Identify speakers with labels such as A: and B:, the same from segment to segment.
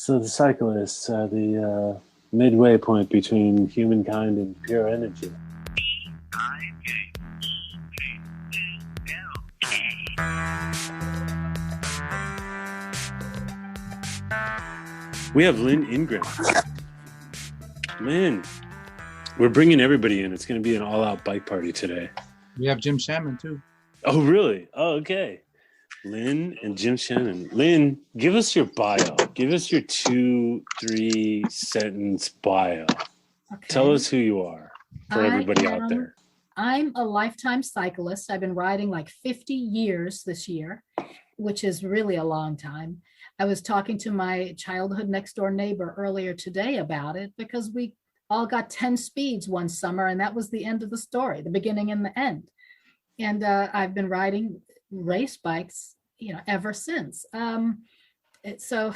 A: So the cyclists are the midway point between humankind and pure energy. We have Lynn Ingram. Lynn, we're bringing everybody in. It's going to be an all-out bike party today.
B: We have Jim Shanman too.
A: Oh, really? Oh, okay. Lynn and Jim Shannon. Lynn, give us your bio. Give us your 2-3 sentence bio.
C: Okay.
A: Tell us who you are for everybody out there.
C: I'm a lifetime cyclist. I've been riding like 50 years this year, which is really a long time. I was talking to my childhood next door neighbor earlier today about it because we all got 10 speeds one summer, and that was the end of the story, the beginning and the end. And I've been riding race bikes, ever since. So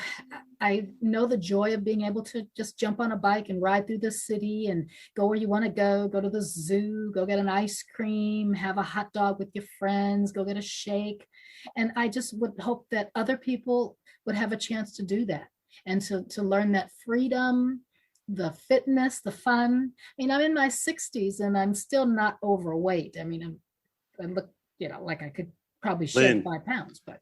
C: I know the joy of being able to just jump on a bike and ride through the city and go where you want to go to the zoo, go get an ice cream, have a hot dog with your friends, go get a shake. And I just would hope that other people would have a chance to do that and to learn that freedom, the fitness, the fun. I'm in my 60s and I'm still not overweight. I look, like I could probably shed 5 pounds, but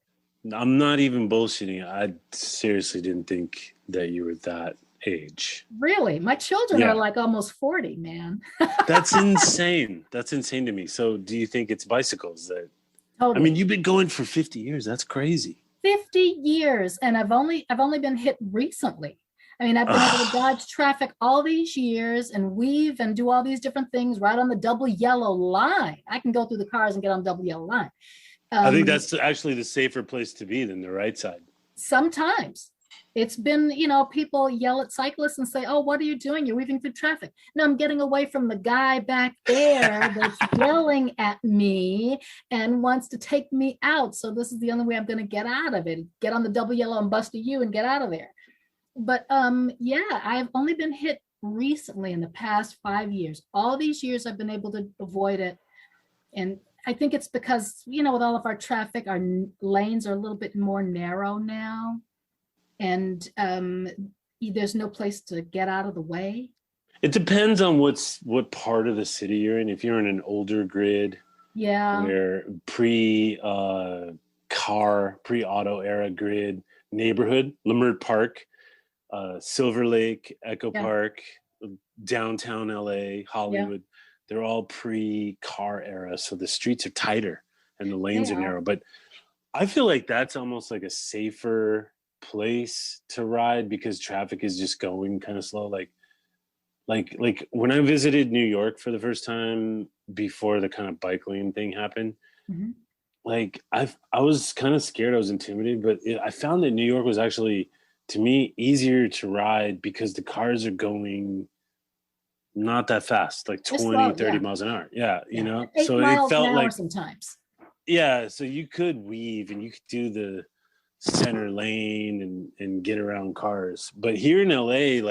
A: I'm not even bullshitting. I seriously didn't think that you were that age.
C: Really? My children are like almost 40, man.
A: That's insane. That's insane to me. So do you think it's bicycles that...
C: Totally.
A: You've been going for 50 years. That's crazy.
C: 50 years. And I've only been hit recently. I've been able to dodge traffic all these years and weave and do all these different things right on the double yellow line. I can go through the cars and get on the double yellow line.
A: I think that's actually the safer place to be than the right side.
C: Sometimes it's been, people yell at cyclists and say, "Oh, what are you doing? You're weaving through traffic." No, I'm getting away from the guy back there that's yelling at me and wants to take me out. So this is the only way I'm going to get out of it. Get on the double yellow and bust a U and get out of there. But I've only been hit recently in the past 5 years. All these years I've been able to avoid it. And I think it's because, with all of our traffic, our lanes are a little bit more narrow now. And there's no place to get out of the way.
A: It depends on what part of the city you're in. If you're in an older grid, where pre-auto era grid neighborhood, Leimert Park, Silver Lake, Echo Park, downtown LA, Hollywood, they're all pre-car era. So the streets are tighter and the lanes are narrow. But I feel like that's almost like a safer place to ride because traffic is just going kind of slow. Like when I visited New York for the first time before the kind of bike lane thing happened, I was kind of scared. I was intimidated, but I found that New York was actually, to me, easier to ride because the cars are going not that fast, like 20, 30 miles an hour. Yeah,
C: 8
A: so
C: miles
A: it felt
C: an hour
A: like
C: sometimes.
A: Yeah, so you could weave and you could do the center lane and get around cars. But here in LA,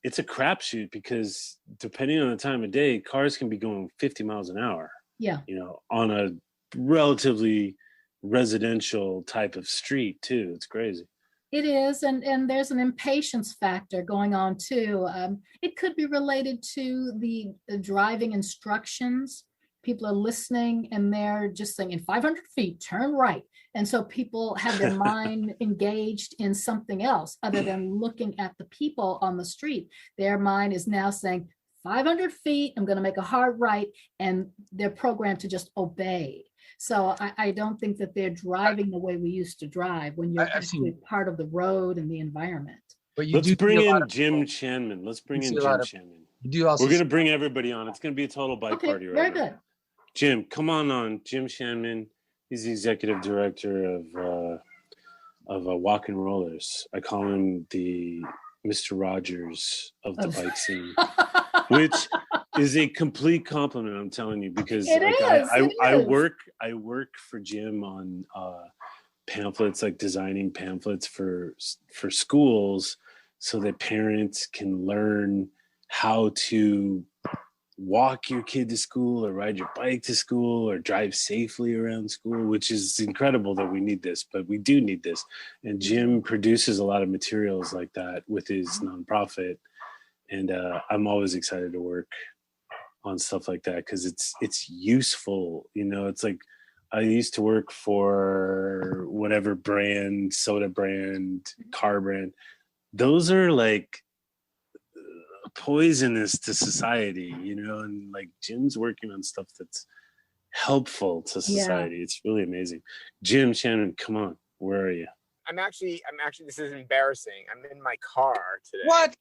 A: it's a crapshoot because depending on the time of day, cars can be going 50 miles an hour.
C: Yeah.
A: On a relatively residential type of street too. It's crazy.
C: It is, and there's an impatience factor going on too. It could be related to the driving instructions. People are listening and they're just saying, in 500 feet, turn right. And so people have their mind engaged in something else other than looking at the people on the street. Their mind is now saying, 500 feet, I'm going to make a hard right, and they're programmed to just obey. So I don't think that they're driving the way we used to drive when you're actually part of the road and the environment.
A: But let's bring in Jim Shanman. Let's bring in Jim Shanman. We're going to bring everybody on. It's going to be a total bike party right now.
C: Very good.
A: Jim, come on. Jim Shanman. He's the executive director of Walk and Rollers. I call him the Mr. Rogers of the bike scene, which is a complete compliment, I'm telling you, because I work for Jim on pamphlets, like designing pamphlets for schools so that parents can learn how to walk your kid to school or ride your bike to school or drive safely around school, which is incredible that we need this, but we do need this. And Jim produces a lot of materials like that with his nonprofit. And I'm always excited to work on stuff like that because it's useful. You know, it's like I used to work for whatever brand, soda brand, car brand. Those are like poisonous to society, you know, and like Jim's working on stuff that's helpful to society. It's really amazing. Jim, Shannon, come on, where are you?
D: I'm actually this is embarrassing. I'm in my car today.
B: What?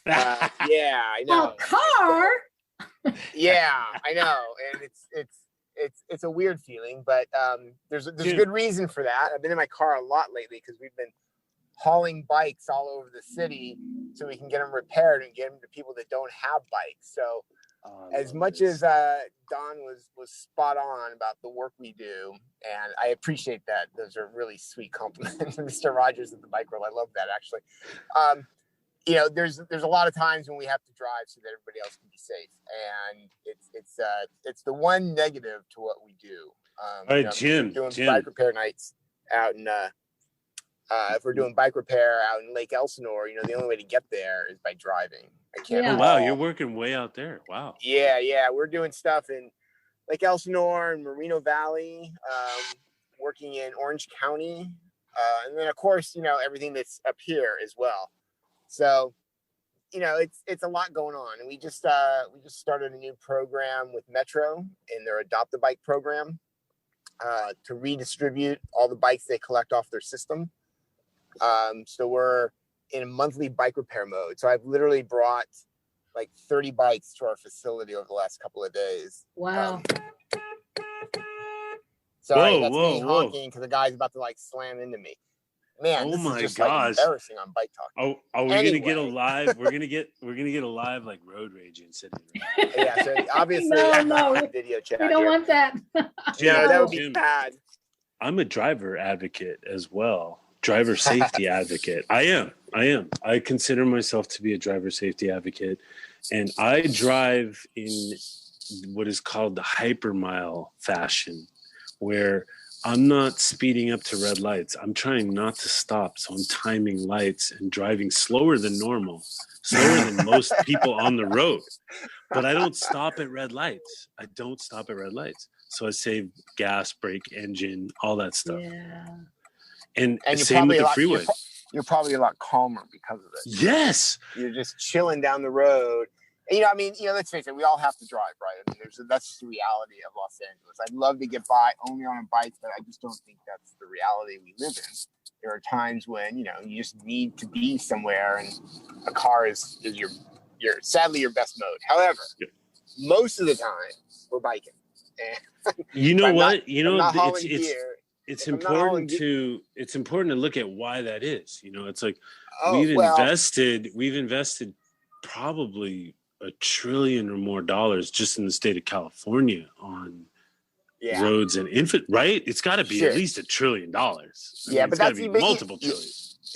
D: Yeah, I know.
C: A car?
D: Yeah, I know. And it's a weird feeling, but there's a good reason for that. I've been in my car a lot lately because we've been hauling bikes all over the city so we can get them repaired and get them to people that don't have bikes. So as much as Don was spot on about the work we do, and I appreciate that. Those are really sweet compliments. Mr. Rogers at the Bike World. I love that, actually. You know, there's a lot of times when we have to drive so that everybody else can be safe, and it's the one negative to what we do.
A: All right, Jim,
D: doing bike repair nights out in if we're doing bike repair out in Lake Elsinore, you know, the only way to get there is by driving. I can't.
C: Yeah.
A: Oh, wow, you're working way out there. Wow.
D: Yeah, we're doing stuff in Lake Elsinore and Moreno Valley, working in Orange County, and then of course, you know, everything that's up here as well. So, you know, it's a lot going on, and we just started a new program with Metro in their Adopt a Bike program to redistribute all the bikes they collect off their system. So we're in a monthly bike repair mode. So I've literally brought like 30 bikes to our facility over the last couple of days.
C: Wow.
D: Sorry, that's me honking because the guy's about to like slam into me. Man, this is just like embarrassing on Bike Talk.
A: Oh, are we gonna get a live? We're gonna get a live like road rage incident.
D: Yeah, so obviously
C: no,
D: video chat.
C: We don't want that.
D: Yeah, that would be bad.
A: I'm a driver advocate as well. Driver safety advocate. I am. I consider myself to be a driver safety advocate, and I drive in what is called the hypermile fashion, where I'm not speeding up to red lights. I'm trying not to stop, so I'm timing lights and driving slower than normal, slower than most people on the road. But I don't stop at red lights. So I save gas, brake, engine, all that stuff.
C: Yeah.
A: And same with the freeway.
D: You're probably a lot calmer because of it.
A: Yes.
D: You're just chilling down the road. And, you know, I mean, you know, let's face it, we all have to drive, right? I mean, that's just the reality of Los Angeles. I'd love to get by only on a bike, but I just don't think that's the reality we live in. There are times when, you know, you just need to be somewhere, and a car is your sadly your best mode. However, most of the time we're biking. And
A: you know what? It's important to look at why that is. You know, it's like we've invested probably $1 trillion or more just in the state of California on roads and right? It's got to be at least $1 trillion.
D: But that's
A: multiple trillion.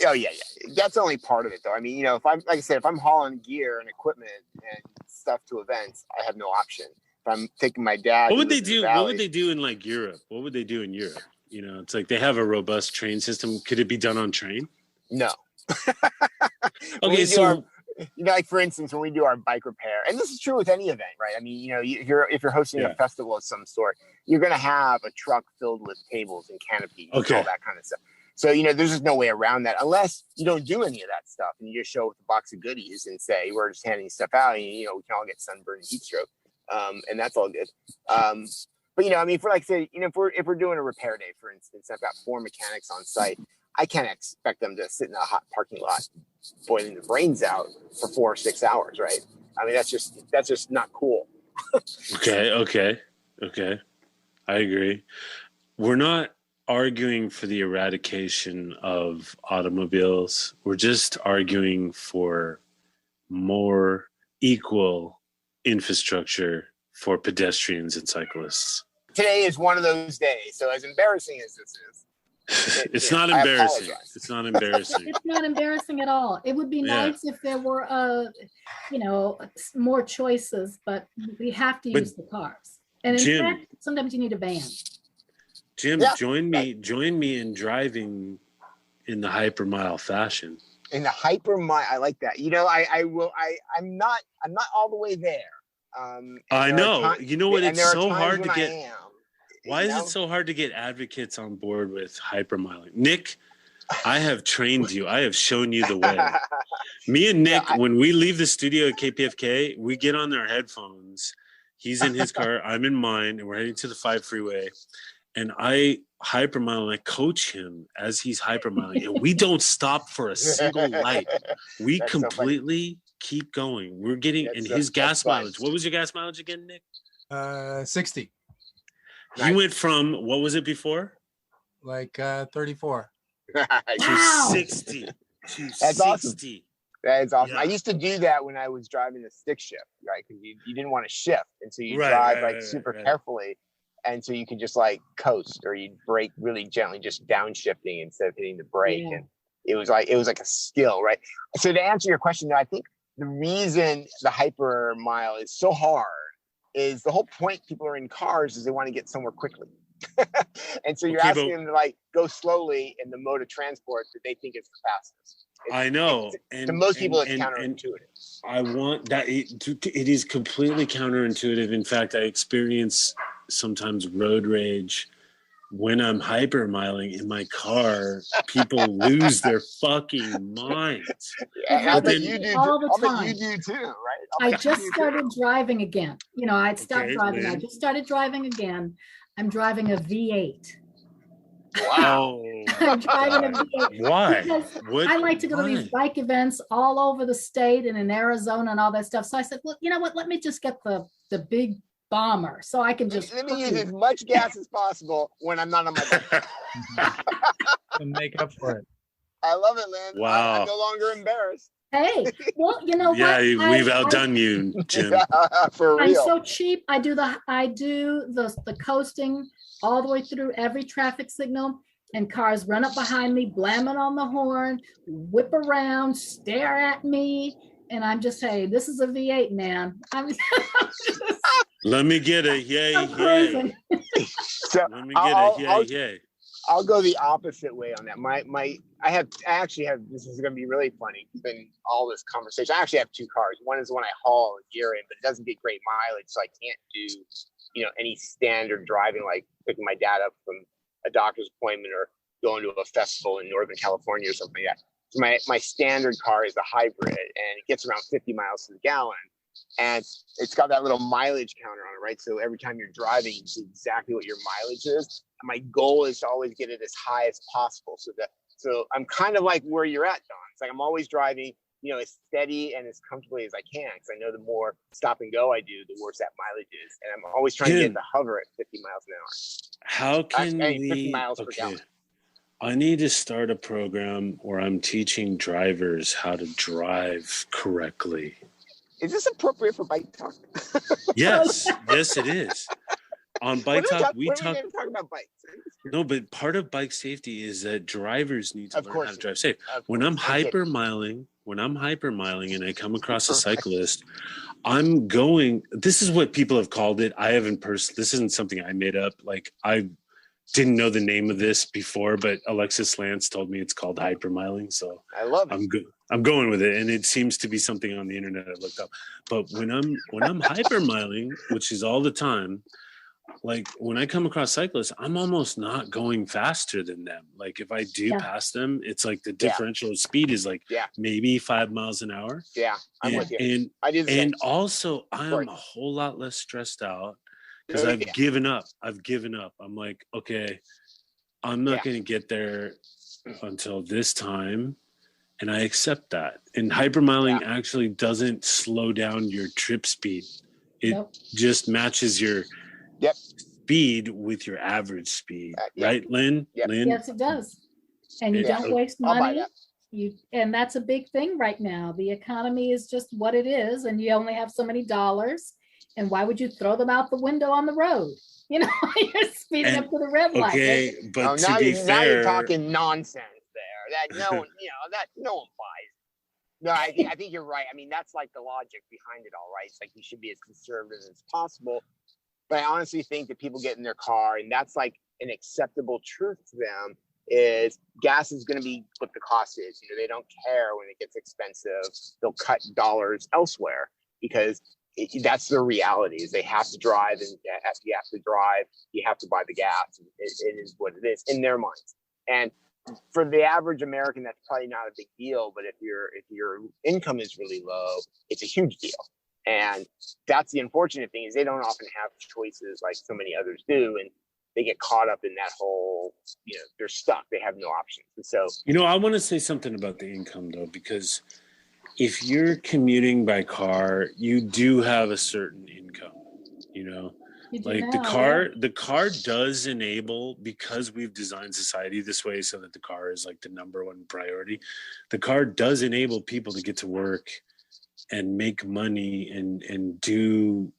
D: Oh yeah. That's only part of it, though. I mean, you know, if I'm hauling gear and equipment and stuff to events, I have no option. If I'm taking my dad,
A: what would they do in like Europe? What would they do in Europe? You know, it's like they have a robust train system. Could it be done on train?
D: No.
A: Okay, so
D: you know, like for instance, when we do our bike repair, and this is true with any event, right? I mean, you know, if you're hosting a festival of some sort, you're going to have a truck filled with tables and canopies and all that kind of stuff. So, you know, there's just no way around that unless you don't do any of that stuff and you just show up with a box of goodies and say, we're just handing stuff out, and, you know, we can all get sunburn and heat stroke. And that's all good. But, you know, I mean, for like say, you know, if we're doing a repair day, for instance, I've got 4 mechanics on site. I can't expect them to sit in a hot parking lot boiling their brains out for 4 or 6 hours, right? I mean, that's just not cool.
A: Okay. I agree. We're not arguing for the eradication of automobiles. We're just arguing for more equal infrastructure for pedestrians and cyclists.
D: Today is one of those days. So as embarrassing as this is,
A: It's not embarrassing. It's not embarrassing.
C: It's not embarrassing at all. It would be nice if there were, more choices, but we have to use the cars. And in fact, sometimes you need a van.
A: Jim, join me in driving in the hypermile fashion.
D: In the hypermile, I like that. I'm not all the way there.
A: I know. You know what? It's so hard to get. Why is it so hard to get advocates on board with hypermiling? Nick, I have trained you. I have shown you the way. Me and Nick, when we leave the studio at KPFK, we get on our headphones. He's in his car, I'm in mine, and we're heading to the 5 freeway. And I hypermile and I coach him as he's hypermiling. And we don't stop for a single light. We completely keep going. We're getting his gas mileage. What was your gas mileage again, Nick?
B: 60.
A: He went from, what was it before?
B: Like 34.
A: To 60.
D: That's
A: 60.
D: awesome. That is awesome.
A: Yeah.
D: I used to do that when I was driving the stick shift, right? Because you didn't want to shift. And so you drive super carefully. And so you can just like coast, or you'd brake really gently, just downshifting instead of hitting the brake. Yeah. And it was like a skill, right? So to answer your question, I think the reason the hyper mile is so hard is the whole point people are in cars is they want to get somewhere quickly. And so you're asking them to like go slowly in the mode of transport that they think is the fastest.
A: I know.
D: To most people, it's counterintuitive.
A: I want that. It is completely counterintuitive. In fact, I experience sometimes road rage when I'm hypermiling in my car. People lose their fucking minds.
D: Yeah, I bet you do.
C: All the time.
D: You do too, right?
C: I just started driving again. I'd stopped driving. Lynn. I just started driving again. I'm driving a V8.
A: Wow.
C: I'm driving a V8.
A: Why?
C: I like to go to these bike events all over the state and in Arizona and all that stuff. So I said, well, you know what? Let me just get the big bomber so I can just
D: let me use as much gas as possible when I'm not on my bike.
B: And make up for it.
D: I love it, Lynn.
A: Wow.
D: I'm no longer embarrassed.
C: Hey, well, you know what?
A: Yeah, we've outdone you, Jim.
D: For real.
C: I'm so cheap. I do the coasting all the way through every traffic signal, and cars run up behind me, blamming on the horn, whip around, stare at me, and I'm just, hey, this is a V8, man.
A: Let me get a yay, yay.
D: So
A: let me get a yay, yay.
D: I'll go the opposite way on that. I actually have, this is going to be really funny. It's been all this conversation. I actually have 2 cars. One is the one I haul a gear in, but it doesn't get great mileage. So I can't do, any standard driving, like picking my dad up from a doctor's appointment or going to a festival in Northern California or something like that. So my standard car is the hybrid, and it gets around 50 miles to the gallon. And it's got that little mileage counter on it, right? So every time you're driving, you see exactly what your mileage is. And my goal is to always get it as high as possible. So I'm kind of like where you're at, Don. It's like I'm always driving, as steady and as comfortably as I can, because I know the more stop and go I do, the worse that mileage is. And I'm always trying to get the hover at 50 miles an hour.
A: How can we?
D: 50 miles per gallon.
A: I need to start a program where I'm teaching drivers how to drive correctly.
D: Is this appropriate for Bike Talk?
A: Yes, it is. On Bike Talk, we talk
D: about bikes.
A: No, but part of bike safety is that drivers need to learn how to drive safe. When I'm hypermiling and I come across a cyclist, I'm going. This is what people have called it. I haven't this isn't something I made up. Like, I didn't know the name of this before, but Alexis Lance told me it's called hypermiling. So
D: I love it.
A: I'm going with it, and it seems to be something on the internet I looked up. But when I'm hypermiling, which is all the time, like when I come across cyclists, I'm almost not going faster than them. Like if I do pass them, it's like the differential speed is like maybe 5 miles an hour.
D: Yeah, I'm with you.
A: And also I'm a whole lot less stressed out because I've given up. I'm like, okay, I'm not going to get there until this time. And I accept that. And hypermiling actually doesn't slow down your trip speed. It just matches your speed with your average speed. Right, Lynn? Lynn?
C: Yes, it does. And you don't waste money. And that's a big thing right now. The economy is just what it is, and you only have so many dollars. And why would you throw them out the window on the road? You know, you're speeding up to the red light.
A: Okay, but to
D: now
A: be fair,
D: now you're talking nonsense there. That no one, that no one buys. No, I think you're right. I mean, that's like the logic behind it all, right? It's like you should be as conservative as possible. But I honestly think that people get in their car, and that's like an acceptable truth to them, is gas is going to be what the cost is. They don't care when it gets expensive. They'll cut dollars elsewhere because that's their reality. Is they have to drive, and you have to drive. You have to buy the gas. It is what it is in their minds. And for the average American, that's probably not a big deal. But if your income is really low, it's a huge deal. And that's the unfortunate thing, is they don't often have choices like so many others do, and they get caught up in that whole, they're stuck. They have no options. And so,
A: I want to say something about the income though, because if you're commuting by car, you do have a certain income, like the car does enable, because we've designed society this way so that the car is like the number one priority. The car does enable people to get to work and make money and do,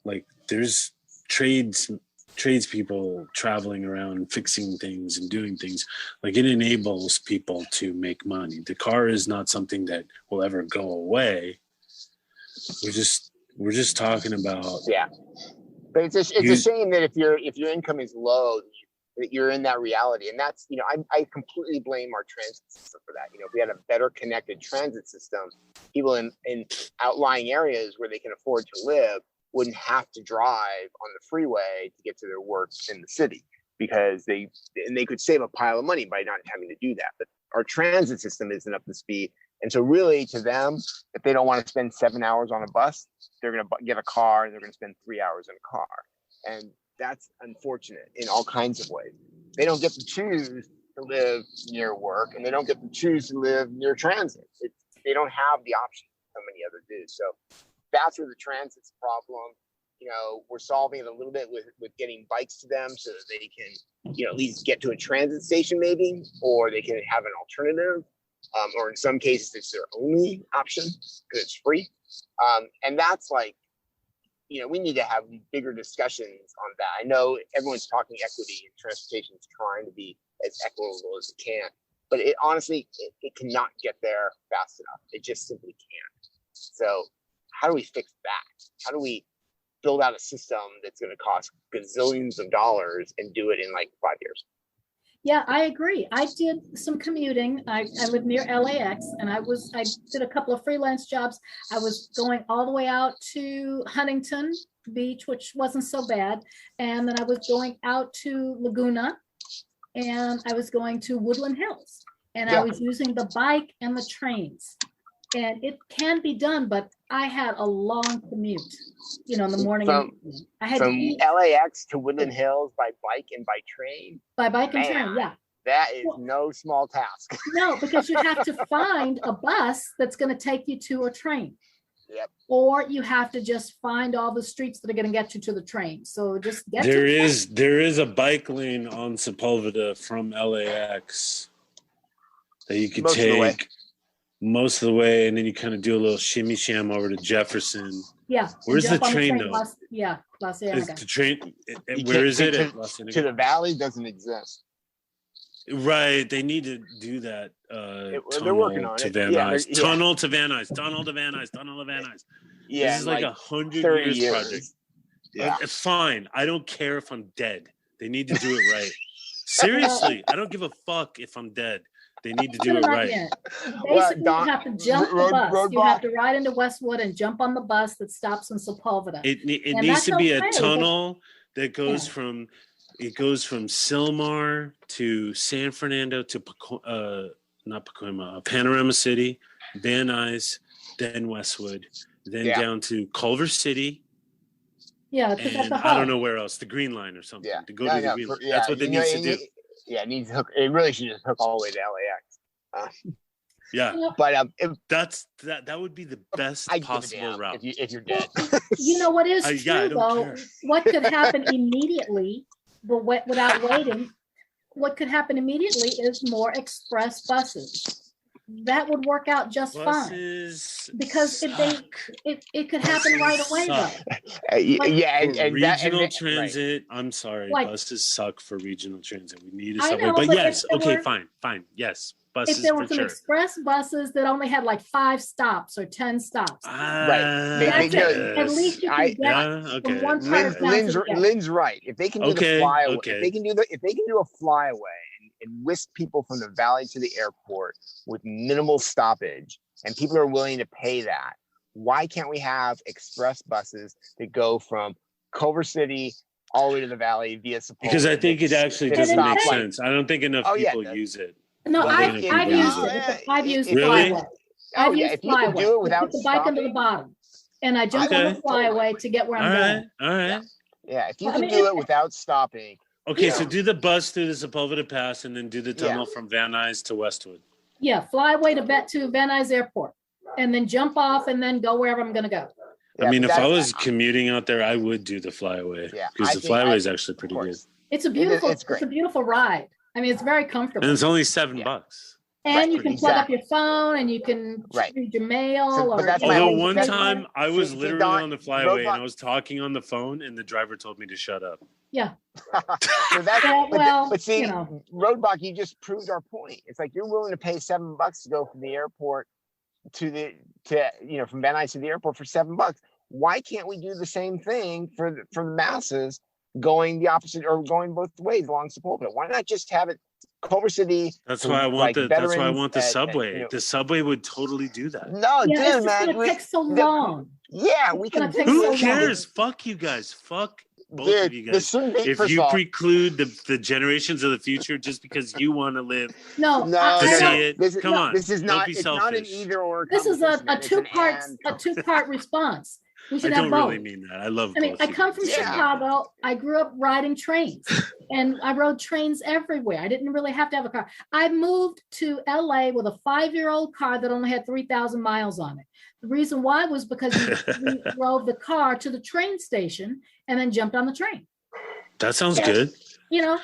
A: like there's tradespeople traveling around fixing things and doing things. Like it enables people to make money. The car is not something that will ever go away. We're just talking about,
D: but it's a shame that if your income is low, that you're in that reality. And that's, I completely blame our transit system for that. If we had a better connected transit system, people in outlying areas where they can afford to live wouldn't have to drive on the freeway to get to their work in the city, because they could save a pile of money by not having to do that. But our transit system isn't up to speed. And so really, to them, if they don't want to spend 7 hours on a bus, they're going to get a car and they're going to spend 3 hours in a car. And that's unfortunate in all kinds of ways. They don't get to choose to live near work, and they don't get to choose to live near transit. They don't have the option so many others do. So that's where the transit's problem. We're solving it a little bit with getting bikes to them so that they can, at least get to a transit station maybe, or they can have an alternative. Or in some cases, it's their only option because it's free. And that's like, we need to have bigger discussions on that. I know everyone's talking equity, and transportation is trying to be as equitable as it can, but it honestly cannot get there fast enough. It just simply can't. So how do we fix that? How do we build out a system that's going to cost gazillions of dollars and do it in like 5 years?
C: Yeah, I agree. I did some commuting. I live near LAX, and I did a couple of freelance jobs. I was going all the way out to Huntington Beach, which wasn't so bad. And then I was going out to Laguna, and I was going to Woodland Hills, and I was using the bike and the trains. And it can be done, but I had a long commute, in the morning. I had
D: from LAX to Woodland Hills by bike and by train.
C: By bike and train, yeah.
D: That is no small task.
C: No, because you have to find a bus that's going to take you to a train.
D: Yep.
C: Or you have to just find all the streets that are going to get you to the train. So just get
A: there is a bike lane on Sepulveda from LAX that you could take most of the way, and then you kind of do a little shimmy sham over to Jefferson.
C: Yeah.
A: Where's the train though?
C: Los Angeles.
A: The train, where is it?
D: To the valley doesn't exist.
A: Right. They need to do that.
D: They're working on it.
A: Tunnel to Van Nuys. Tunnel to Van Nuys. Tunnel to Van Nuys.
D: Yeah.
A: This is like 100 years project.
D: Yeah.
A: Fine. I don't care if I'm dead. They need to do it right. Seriously. I don't give a fuck if I'm dead. They need to do it right.
C: Basically, you have to jump the bus. You have to ride into Westwood and jump on the bus that stops in Sepulveda.
A: It needs to be a tunnel that goes from Sylmar to San Fernando to not Pacoima, Panorama City, Van Nuys, then Westwood, then down to Culver City.
C: Yeah,
A: and I don't know where else, the Green Line or something. To go to the Green Line. That's what they need to do.
D: Yeah, it needs to hook. It really should just hook all the way to LAX.
A: But that would be the best possible route
D: if you're dead.
C: What is true though? What could happen immediately, but without waiting? What could happen immediately is more express buses. that would work out just
A: Buses
C: fine. Because it could happen right away, though.
A: Regional transit. Right. I'm sorry, buses suck for regional transit. We need a subway. But yes, fine. Yes, buses.
C: If there were
A: for
C: some
A: sure.
C: express buses that only had like 5 stops or 10 stops,
D: right?
C: At least you can get from one part of town to the other.
D: Lynn's right. If they can do the flyaway, if they can do a flyaway and whisk people from the valley to the airport with minimal stoppage, and people are willing to pay that, why can't we have express buses that go from Culver City all the way to the valley via Sepulveda?
A: Because I think it actually doesn't make sense. I don't think enough people use it.
C: No, I've used it. I've used Flyway.
D: If you can do it without
C: put the bike into the bottom, and I jump on the Flyway to get where I'm going.
A: All right.
D: Yeah, if you can do it without stopping.
A: Okay, so do the bus through the Sepulveda Pass and then do the tunnel from Van Nuys to Westwood.
C: Yeah, Flyway to Van Nuys Airport, and then jump off and then go wherever I'm going to go.
A: I mean, if I was commuting out there, I would do the Flyway because the Flyway is actually pretty good.
C: It's a beautiful ride. I mean, it's very comfortable.
A: And it's only $7.
C: And you can plug up your phone and you can read your mail.
A: Although one time I was literally on the Flyway and I was talking on the phone and the driver told me to shut up.
C: Yeah.
D: But see, Roadblock, you just proved our point. It's like you're willing to pay $7 to go from the airport from Van Nuys to the airport for $7. Why can't we do the same thing for the masses going the opposite or going both ways along Sepulveda? Why not just have it Culver City?
A: That's why I want that's why I want the subway. The subway would totally do that.
D: No, dude, man,
C: it takes so long.
D: We can.
A: Who cares? Fuck you guys. Fuck both of you guys. If you preclude the generations of the future just because you want to live to see it, come on.
D: This is not.
A: Don't be
D: it's
A: selfish.
D: Not an either or.
C: This is a two-part response. We should
A: I don't
C: have both.
A: really mean that. I love.
C: I mean, I come from Chicago. I grew up riding trains, and I rode trains everywhere. I didn't really have to have a car. I moved to LA with a 5-year-old car that only had 3,000 miles on it. The reason why was because we drove the car to the train station and then jumped on the train.
A: That sounds good.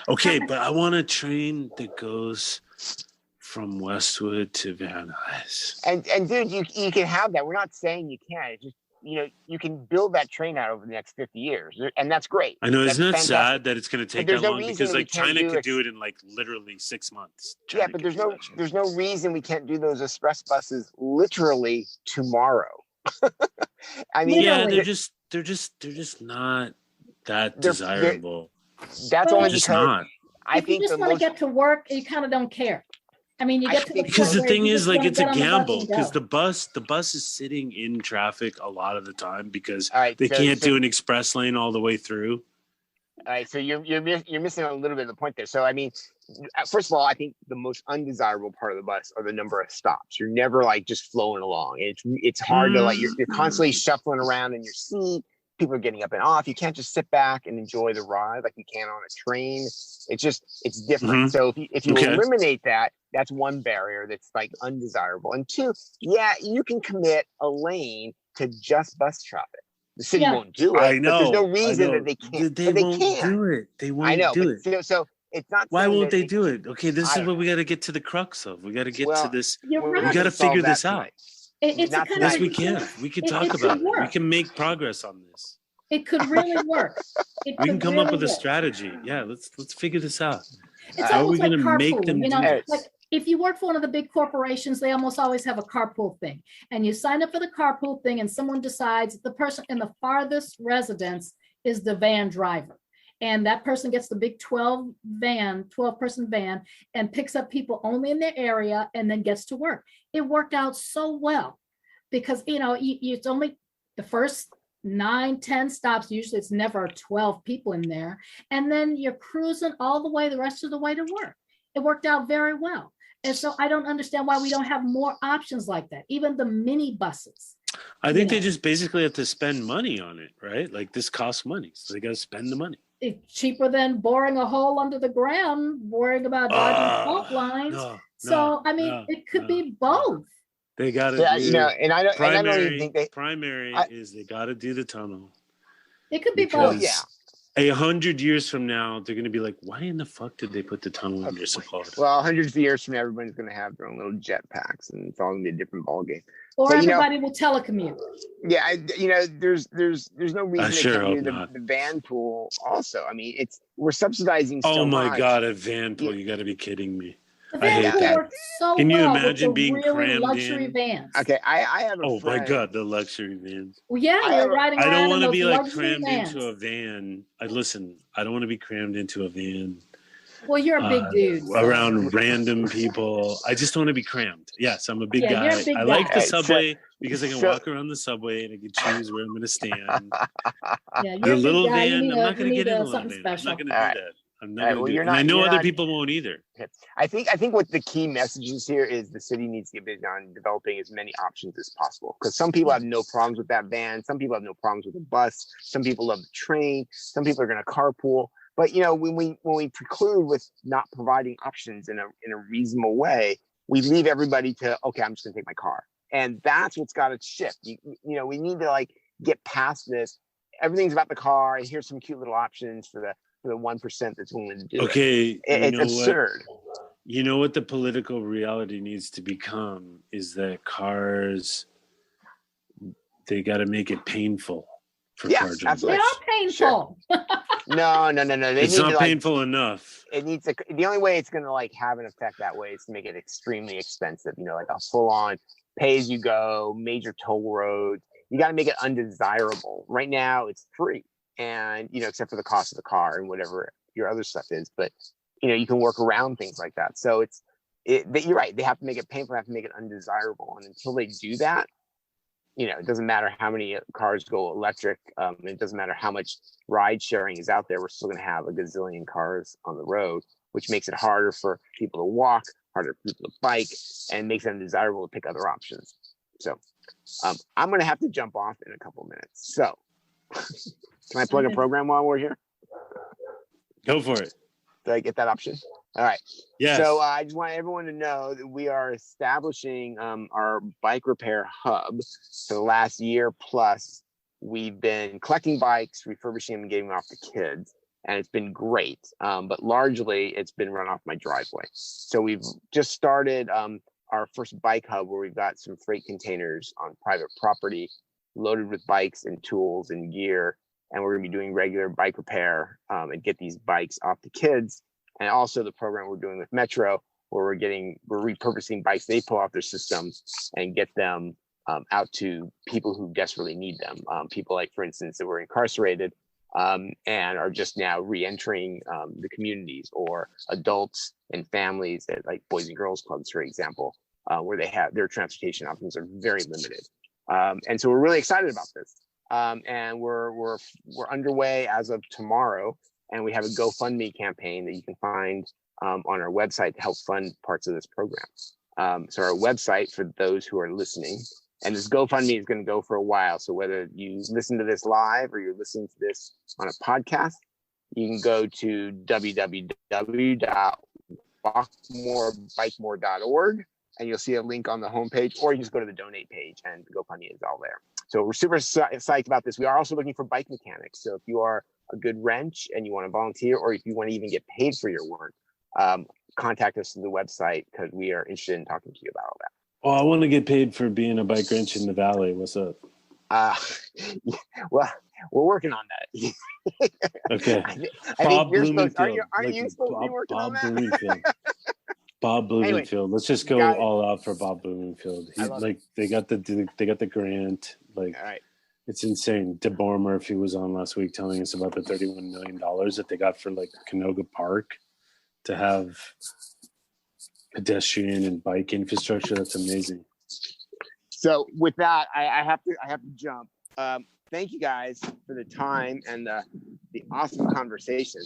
C: Okay,
A: but I want a train that goes from Westwood to Van Nuys.
D: And dude, you can have that. We're not saying you can't. It's just you can build that train out over the next 50 years, and that's great.
A: I know, isn't it sad that it's going to take that long? Because China could do it in literally 6 months.
D: But there's no reason we can't do those express buses literally tomorrow. I mean,
A: they're just not that desirable.
D: That's only because
C: I think you just want to get to work, you kind of don't care. I mean, you get to
A: because the thing is, it's a gamble. Because the bus is sitting in traffic a lot of the time because they can't do an express lane all the way through.
D: All right, so you're missing a little bit of the point there. So I mean, first of all, I think the most undesirable part of the bus are the number of stops. You're never just flowing along. It's hard to you're constantly shuffling around in your seat. People are getting up and off. You can't just sit back and enjoy the ride like you can on a train. It's different. So if you eliminate that, that's one barrier that's undesirable. And two, you can commit a lane to just bus traffic. The city won't do it.
A: I know.
D: But there's no reason that they can't.
A: They won't do it. They won't do it.
D: So it's not.
A: Why won't they do it? Okay, this is what we got to get to the crux of. We got to get to this. We got to figure this out. Yes, we can. We can talk about it. We can make progress on this.
C: It could really work.
A: We can come up with a strategy. Yeah, let's figure this out. How are we going to make them do this?
C: If you work for one of the big corporations, they almost always have a carpool thing. And you sign up for the carpool thing and someone decides the person in the farthest residence is the van driver. And that person gets the big 12-person van and picks up people only in their area and then gets to work. It worked out so well because, it's only the first 9-10 stops. Usually it's never 12 people in there. And then you're cruising all the way, the rest of the way to work. It worked out very well. And so I don't understand why we don't have more options like that. Even the mini buses.
A: I think they just basically have to spend money on it, right? This costs money. So they got to spend the money.
C: It's cheaper than boring a hole under the ground, worrying about dodging fault lines. It could be both.
A: They got to
D: and I don't even think
A: primary is they got to do the tunnel.
C: It could be both.
A: 100 years from now, they're going to be like, why in the fuck did they put the tunnel under Sepulveda?
D: Well, hundreds of years from now, everybody's going to have their own little jetpacks, and it's all going to be a different ballgame.
C: Or but, everybody will telecommute.
D: Yeah, there's no reason they can't do the van pool also. I mean, we're subsidizing so much.
A: Oh my God, a van pool. You got to be kidding me.
C: I hate that. So
A: can you imagine being crammed
C: luxury vans?
D: Okay, I have a
A: friend. My God, the luxury vans.
C: Well, yeah, we're riding around.
A: I don't want to be like
C: crammed
A: into a van. I don't want to be crammed into a van.
C: Well, you're a big dude.
A: Around random people. I just want to be crammed. Yes, I'm a big guy.
C: You're a big
A: I like the subway because I can walk around the subway and I can choose where I'm going to stand.
C: Yeah,
A: the little van, I'm not going to get in the little van. I'm not going to do that. I'm not going to do it. I know other people won't either.
D: I think what the key message is here is the city needs to get busy on developing as many options as possible. Because some people have no problems with that van. Some people have no problems with the bus. Some people love the train. Some people are going to carpool. But when we preclude with not providing options in a reasonable way, we leave everybody to, okay, I'm just going to take my car. And that's what's got to shift. We need to get past this. Everything's about the car, and here's some cute little options for the 1% that's willing to do it.
A: Okay,
D: it's absurd.
A: You know what the political reality needs to become is that cars, they got to make it painful for car drivers.
D: Absolutely.
C: They are painful.
D: Sure. No.
A: It's not painful enough.
D: It needs to. The only way it's going to have an effect that way is to make it extremely expensive. Like a full-on pay-as-you-go, major toll roads. You got to make it undesirable. Right now, it's free. And except for the cost of the car and whatever your other stuff is, but you can work around things like that. So you're right. They have to make it painful. They have to make it undesirable. And until they do that, it doesn't matter how many cars go electric. It doesn't matter how much ride sharing is out there. We're still going to have a gazillion cars on the road, which makes it harder for people to walk, harder for people to bike, and makes it undesirable to pick other options. So I'm going to have to jump off in a couple of minutes. So. Can I plug a program while we're here?
A: Go for it.
D: Did I get that option? All right.
A: Yes.
D: So I just want everyone to know that we are establishing our bike repair hub. For the last year plus, we've been collecting bikes, refurbishing them, and getting them off the kids. And it's been great. But largely, it's been run off my driveway. So we've just started our first bike hub where we've got some freight containers on private property loaded with bikes and tools and gear. And we're going to be doing regular bike repair and get these bikes off the kids. And also the program we're doing with Metro, where we're repurposing bikes they pull off their system and get them out to people who desperately need them. People like, for instance, that were incarcerated and are just now re-entering the communities, or adults and families at Boys and Girls Clubs, for example, where they have their transportation options are very limited. And so we're really excited about this. And we're underway as of tomorrow, and we have a GoFundMe campaign that you can find on our website to help fund parts of this program. So our website, for those who are listening, and this GoFundMe is going to go for a while. So whether you listen to this live or you're listening to this on a podcast, you can go to www.walkmorebikemore.org, and you'll see a link on the homepage, or you just go to the donate page and the GoFundMe is all there. So we're super psyched about this. We are also looking for bike mechanics. So if you are a good wrench and you want to volunteer, or if you want to even get paid for your work, contact us through the website, because we are interested in talking to you about all that.
A: Oh, I want to get paid for being a bike wrench in the valley. What's up?
D: Well, we're working on that.
A: Okay.
D: I think you're supposed, aren't you supposed to be working on that?
A: Bob Blumenfield.
D: Anyway,
A: let's just go all out for Bob Blumenfield. They got the grant. All right. It's insane. DeBoer Murphy was on last week telling us about the $31 million that they got for Canoga Park to have pedestrian and bike infrastructure. That's amazing.
D: So with that, I have to jump. Thank you guys for the time and the awesome conversation.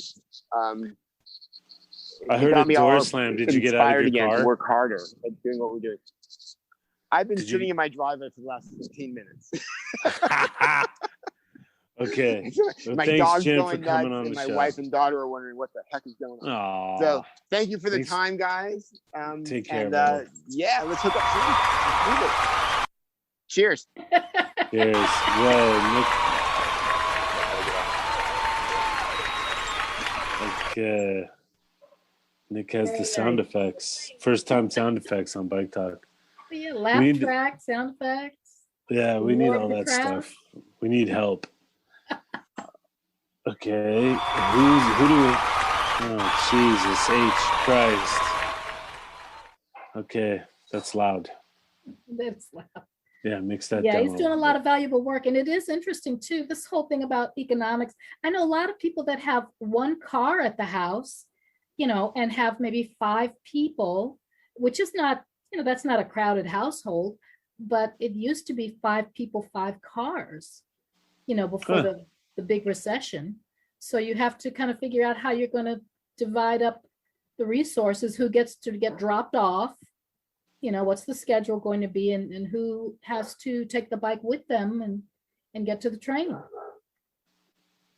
A: I heard a door slam. Did you get out of your car?
D: To work harder at doing what we're doing. I've been sitting in my driveway for the last 15 minutes.
A: Okay.
D: My dog's going nuts, and my wife and daughter are wondering what the heck is going on.
A: Aww.
D: So thank you for the time, guys.
A: Take care.
D: And let's hook up soon. Cheers.
A: Cheers. Whoa, Nick. Nick has the sound effects. First time sound effects on Bike Talk.
C: Yeah, laugh track, sound effects.
A: Yeah, we need all that stuff. We need help. Okay, who do we? Oh, Jesus H. Christ. Okay, that's loud.
C: That's loud.
A: Yeah, mix that down.
C: Yeah, he's doing a lot of valuable work. And it is interesting, too, this whole thing about economics. I know a lot of people that have one car at the house, and have maybe 5 people, which is not, that's not a crowded household, but it used to be 5 people, 5 cars, before the big recession. So you have to kind of figure out how you're going to divide up the resources, who gets to get dropped off, what's the schedule going to be, and who has to take the bike with them and get to the train,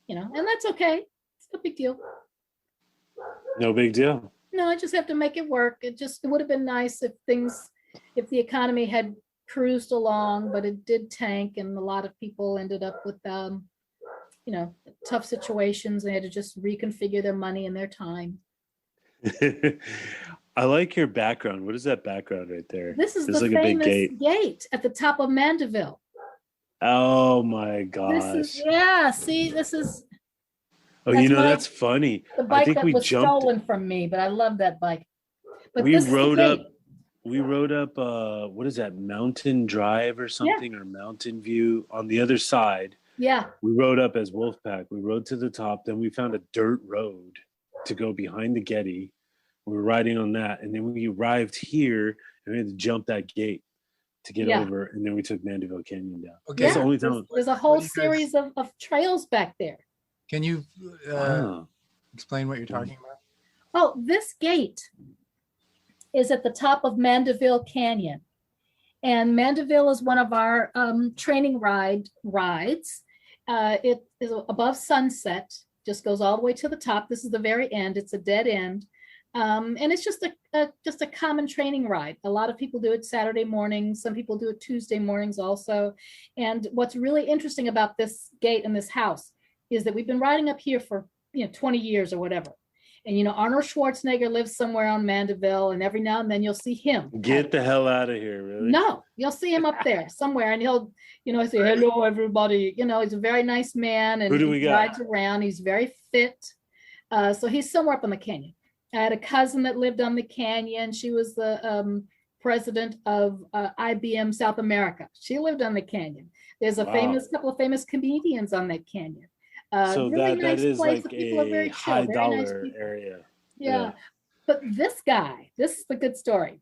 C: and that's okay. It's no big deal.
A: No big deal.
C: No, I just have to make it work. It would have been nice if the economy had cruised along, but it did tank, and a lot of people ended up with, tough situations. They had to just reconfigure their money and their time.
A: I like your background. What is that background right there?
C: This is the famous gate at the top of Mandeville.
A: Oh my gosh.
C: This is.
A: Oh, that's funny.
C: The bike that was stolen from me, but I love that bike. But
A: we rode up, what is that, Mountain Drive or something, or Mountain View on the other side.
C: Yeah.
A: We rode up as Wolfpack. We rode to the top. Then we found a dirt road to go behind the Getty. We were riding on that. And then we arrived here and we had to jump that gate to get over. And then we took Mandeville Canyon down.
C: Okay. That's the only time. There's a whole series of trails back there.
B: Can you explain what you're talking about?
C: Oh, this gate is at the top of Mandeville Canyon. And Mandeville is one of our training rides. It is above Sunset, just goes all the way to the top. This is the very end. It's a dead end. And it's just a common training ride. A lot of people do it Saturday mornings. Some people do it Tuesday mornings also. And what's really interesting about this gate and this house is that we've been riding up here for 20 years or whatever. And Arnold Schwarzenegger lives somewhere on Mandeville, and every now and then you'll see him.
A: Get the hell out of here, really?
C: No, you'll see him up there somewhere, and he'll, say, hello, everybody. He's a very nice man, and he rides around. He's very fit. So he's somewhere up on the canyon. I had a cousin that lived on the canyon. She was the president of IBM South America. She lived on the canyon. There's a couple of famous comedians on that canyon.
A: So really that is
C: place.
A: like a high dollar area.
C: Yeah. But this is the good story.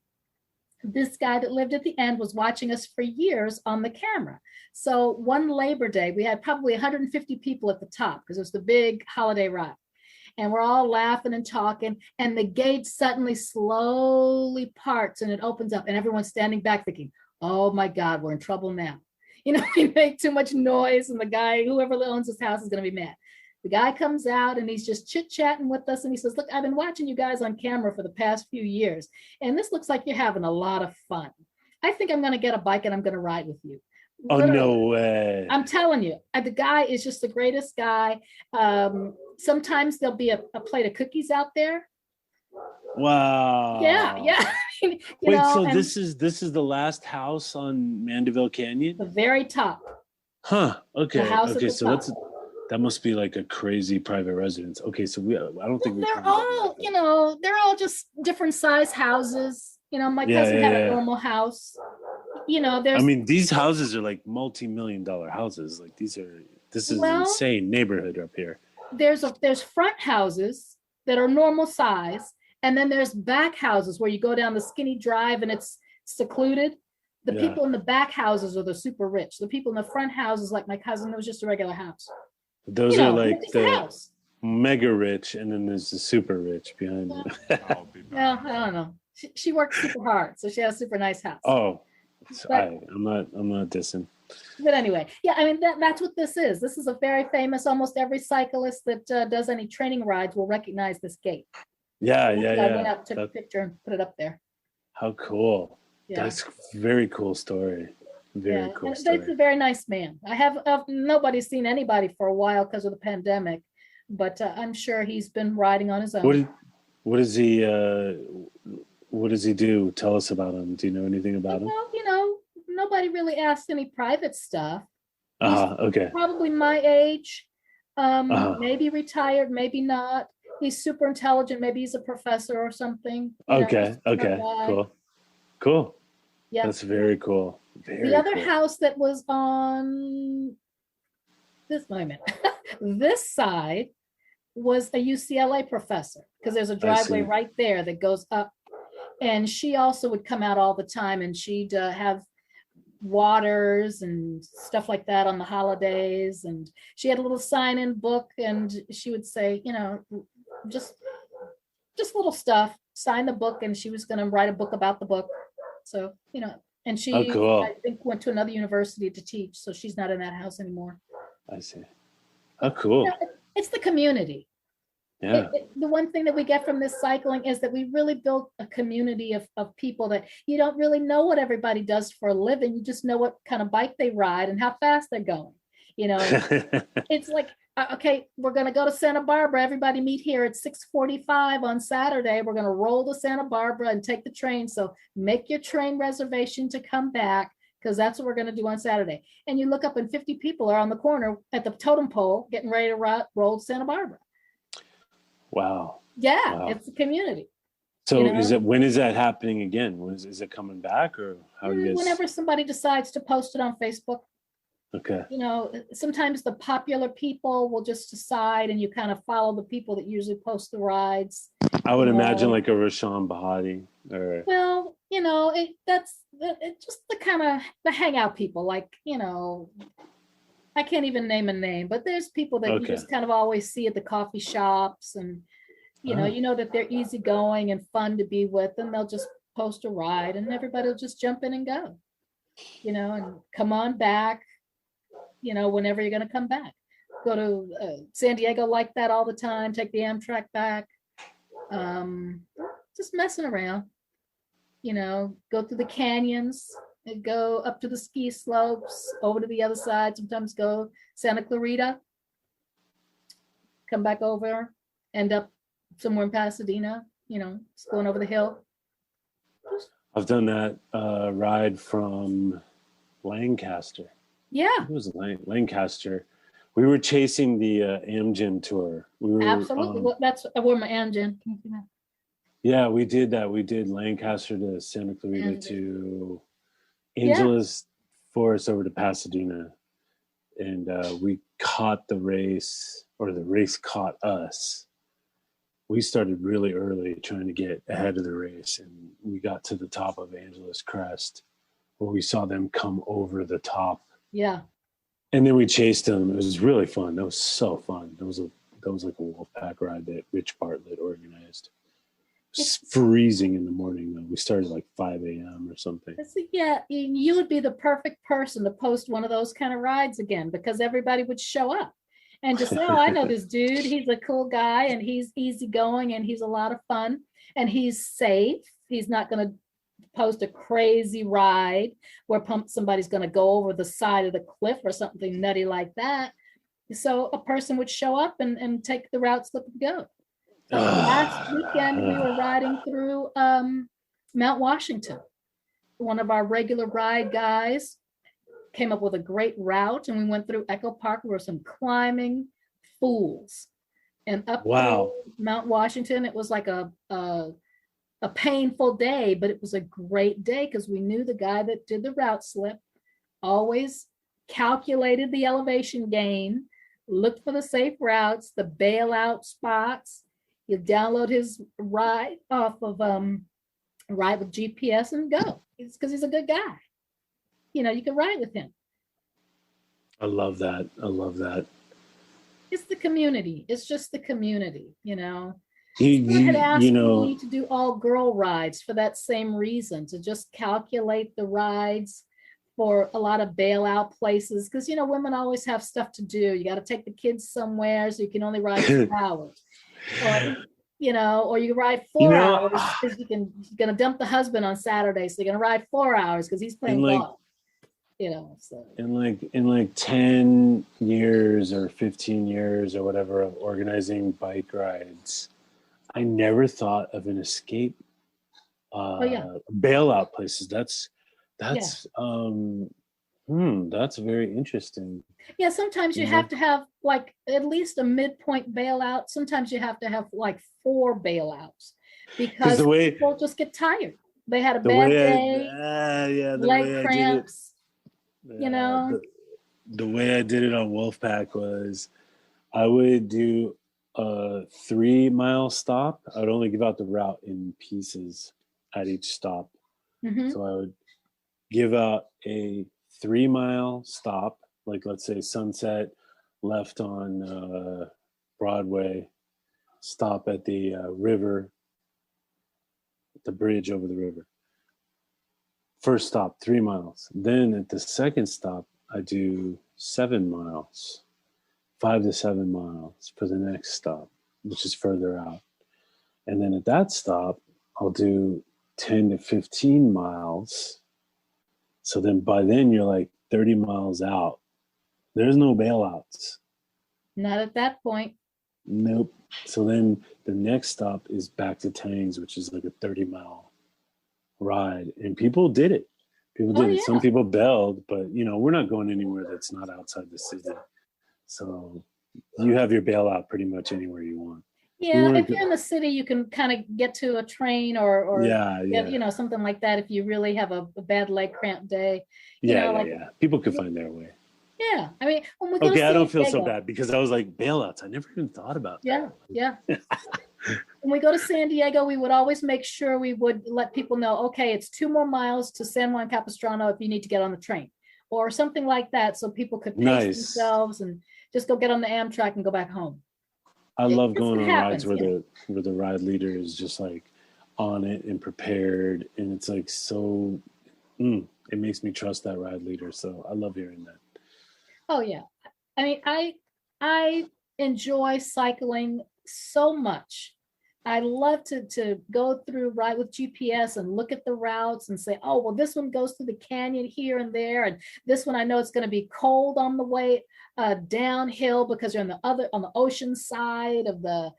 C: This guy that lived at the end was watching us for years on the camera. So one Labor Day, we had probably 150 people at the top because it was the big holiday ride. And we're all laughing and talking, and the gate suddenly slowly parts and it opens up, and everyone's standing back thinking, oh my God, we're in trouble now. We make too much noise, and the guy, whoever owns this house, is going to be mad. The guy comes out and he's just chit-chatting with us, and he says, look, I've been watching you guys on camera for the past few years, and this looks like you're having a lot of fun. I think I'm going to get a bike and I'm going to ride with you.
A: Oh, no way.
C: I'm telling you, the guy is just the greatest guy. Sometimes there'll be a plate of cookies out there.
A: Wow.
C: Yeah.
A: Wait, so this is the last house on Mandeville Canyon?
C: The very top.
A: Huh. Okay. Okay. So
C: top.
A: that must be like a crazy private residence. Okay. So I don't think
C: they're all just different size houses. My cousin had a normal house.
A: These houses are like multi-million-dollar houses. Like this is an insane neighborhood up here.
C: There's front houses that are normal size, and then there's back houses where you go down the skinny drive and it's secluded. The people in the back houses are the super rich. The people in the front houses, like my cousin, it was just a regular house.
A: Those are like the mega rich, and then there's the super rich behind it.
C: Well, I don't know. She worked super hard, so she has a super nice house.
A: Oh, I'm not dissing.
C: But anyway, that's what this is. This is a very famous, almost every cyclist that does any training rides will recognize this gate.
A: I
C: went out, took a picture and put it up there.
A: How cool. Yeah. That's a very cool story. Very cool story.
C: He's a very nice man. I have nobody's seen anybody for a while because of the pandemic, but I'm sure he's been riding on his own.
A: What does he do? Tell us about him. Do you know anything about him?
C: Well, nobody really asked any private stuff.
A: Okay.
C: Probably my age, maybe retired, maybe not. He's super intelligent. Maybe he's a professor or something.
A: Okay. Cool. Yeah. That's very cool.
C: The other house that was on this moment, this side was a UCLA professor, because there's a driveway right there that goes up. And she also would come out all the time, and she'd have waters and stuff like that on the holidays. And she had a little sign-in book, and she would say, just little stuff, sign the book, and she was going to write a book about the book. So, and she, I think, went to another university to teach, so she's not in that house anymore.
A: I see. Oh, cool.
C: It's the community.
A: Yeah.
C: The one thing that we get from this cycling is that we really built a community of people that you don't really know what everybody does for a living. You just know what kind of bike they ride and how fast they're going. It's like, okay, we're going to go to Santa Barbara. Everybody meet here at 6:45 on Saturday. We're going to roll to Santa Barbara and take the train. So make your train reservation to come back, because that's what we're going to do on Saturday. And you look up and 50 people are on the corner at the totem pole getting ready to roll to Santa Barbara.
A: Wow.
C: Yeah, wow. It's a community.
A: So when is that happening again? Is it coming back, or how do you guys?
C: Whenever somebody decides to post it on Facebook.
A: Okay.
C: Sometimes the popular people will just decide, and you kind of follow the people that usually post the rides.
A: I would imagine like a Rashawn Bahati or.
C: Well, it's just the kind of the hangout people, like, I can't even name a name, but there's people that you just kind of always see at the coffee shops, and you know that they're easygoing and fun to be with, and they'll just post a ride, and everybody will just jump in and go, and come on back, whenever you're going to come back. Go to San Diego like that all the time. Take the Amtrak back. Just messing around. Go through the canyons. Go up to the ski slopes, over to the other side, sometimes go Santa Clarita, come back over, end up somewhere in Pasadena, just going over the hill.
A: I've done that ride from Lancaster.
C: Yeah.
A: It was Lancaster. We were chasing the Amgen tour.
C: Absolutely. I wore my Amgen.
A: Yeah, we did that. We did Lancaster to Santa Clarita to Angeles Forest over to Pasadena, and we caught the race, or the race caught us. We started really early trying to get ahead of the race, and we got to the top of Angeles Crest, where we saw them come over the top.
C: Yeah.
A: And then we chased them. It was really fun. That was so fun. That was like a wolf pack ride that Rich Bartlett organized. It's freezing in the morning though. We started like 5 a.m. or something.
C: Yeah, you would be the perfect person to post one of those kind of rides again, because everybody would show up and just say, oh, I know this dude. He's a cool guy, and he's easygoing, and he's a lot of fun, and he's safe. He's not going to post a crazy ride where somebody's going to go over the side of the cliff or something nutty like that. So a person would show up and take the route slip and go. Last weekend, we were riding through Mount Washington. One of our regular ride guys came up with a great route, and we went through Echo Park. There were some climbing fools, and up through Mount Washington. It was like a painful day, but it was a great day, because we knew the guy that did the route slip always calculated the elevation gain, looked for the safe routes, the bailout spots. You download his ride off of Ride with GPS and go. It's because he's a good guy. You can ride with him.
A: I love that.
C: It's the community. It's just the community,
A: You
C: had asked me to do all girl rides for that same reason, to just calculate the rides for a lot of bailout places, because women always have stuff to do. You got to take the kids somewhere, so you can only ride 2 hours. Or you ride 4 hours because you're gonna dump the husband on Saturday, so you're gonna ride 4 hours because he's playing golf. So
A: in like 10 years or 15 years or whatever of organizing bike rides, I never thought of an escape bailout places. That's very interesting.
C: Yeah, sometimes you have to have like at least a midpoint bailout. Sometimes you have to have like 4 bailouts because people just get tired. They had a bad day, leg cramps,
A: The way I did it on Wolfpack was I would do a 3-mile stop. I would only give out the route in pieces at each stop.
C: Mm-hmm.
A: So I would give out a 3-mile stop, like let's say Sunset, left on Broadway, stop at the river, the bridge over the river. First stop, 3 miles. Then at the second stop, I do 7 miles, 5 to 7 miles for the next stop, which is further out. And then at that stop, I'll do 10 to 15 miles. So then by then you're like 30 miles out. There's no bailouts.
C: Not at that point.
A: Nope. So then the next stop is back to Tangs, which is like a 30-mile ride. And people did it. People did it. Some people bailed, but we're not going anywhere that's not outside the city. So you have your bailout pretty much anywhere you want.
C: Yeah, if you're in the city, you can kind of get to a train or get, something like that if you really have a bad leg cramp day.
A: People could find their way.
C: Yeah, I mean, when we go
A: I don't feel so bad because I was like, bailouts. I never even thought about that.
C: Yeah. When we go to San Diego, we would always make sure we would let people know, okay, it's 2 more miles to San Juan Capistrano if you need to get on the train or something like that, so people could pace themselves and just go get on the Amtrak and go back home.
A: I love going on rides where the ride leader is just like on it and prepared, and it's like so. It makes me trust that ride leader, so I love hearing that.
C: Oh yeah, I mean, I enjoy cycling so much. I love to go through ride with GPS and look at the routes and say, oh, well, this one goes through the canyon here and there, and this one I know it's going to be cold on the way downhill because you're on the ocean side of the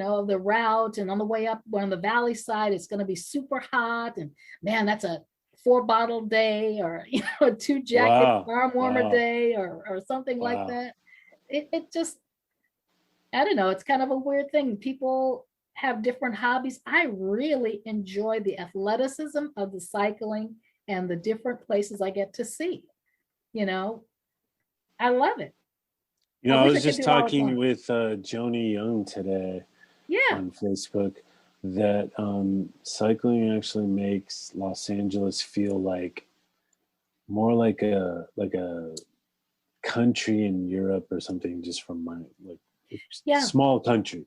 C: of the route, and on the way up on the valley side it's going to be super hot, and man, that's a 4-bottle day or a 2-jacket arm warmer day or something like that. It just, I don't know, it's kind of a weird thing. People have different hobbies. I really enjoy the athleticism of the cycling and the different places I get to see. I love it.
A: I was just talking with Joni Young today on Facebook that cycling actually makes Los Angeles feel like more like a country in Europe or something, just from my small country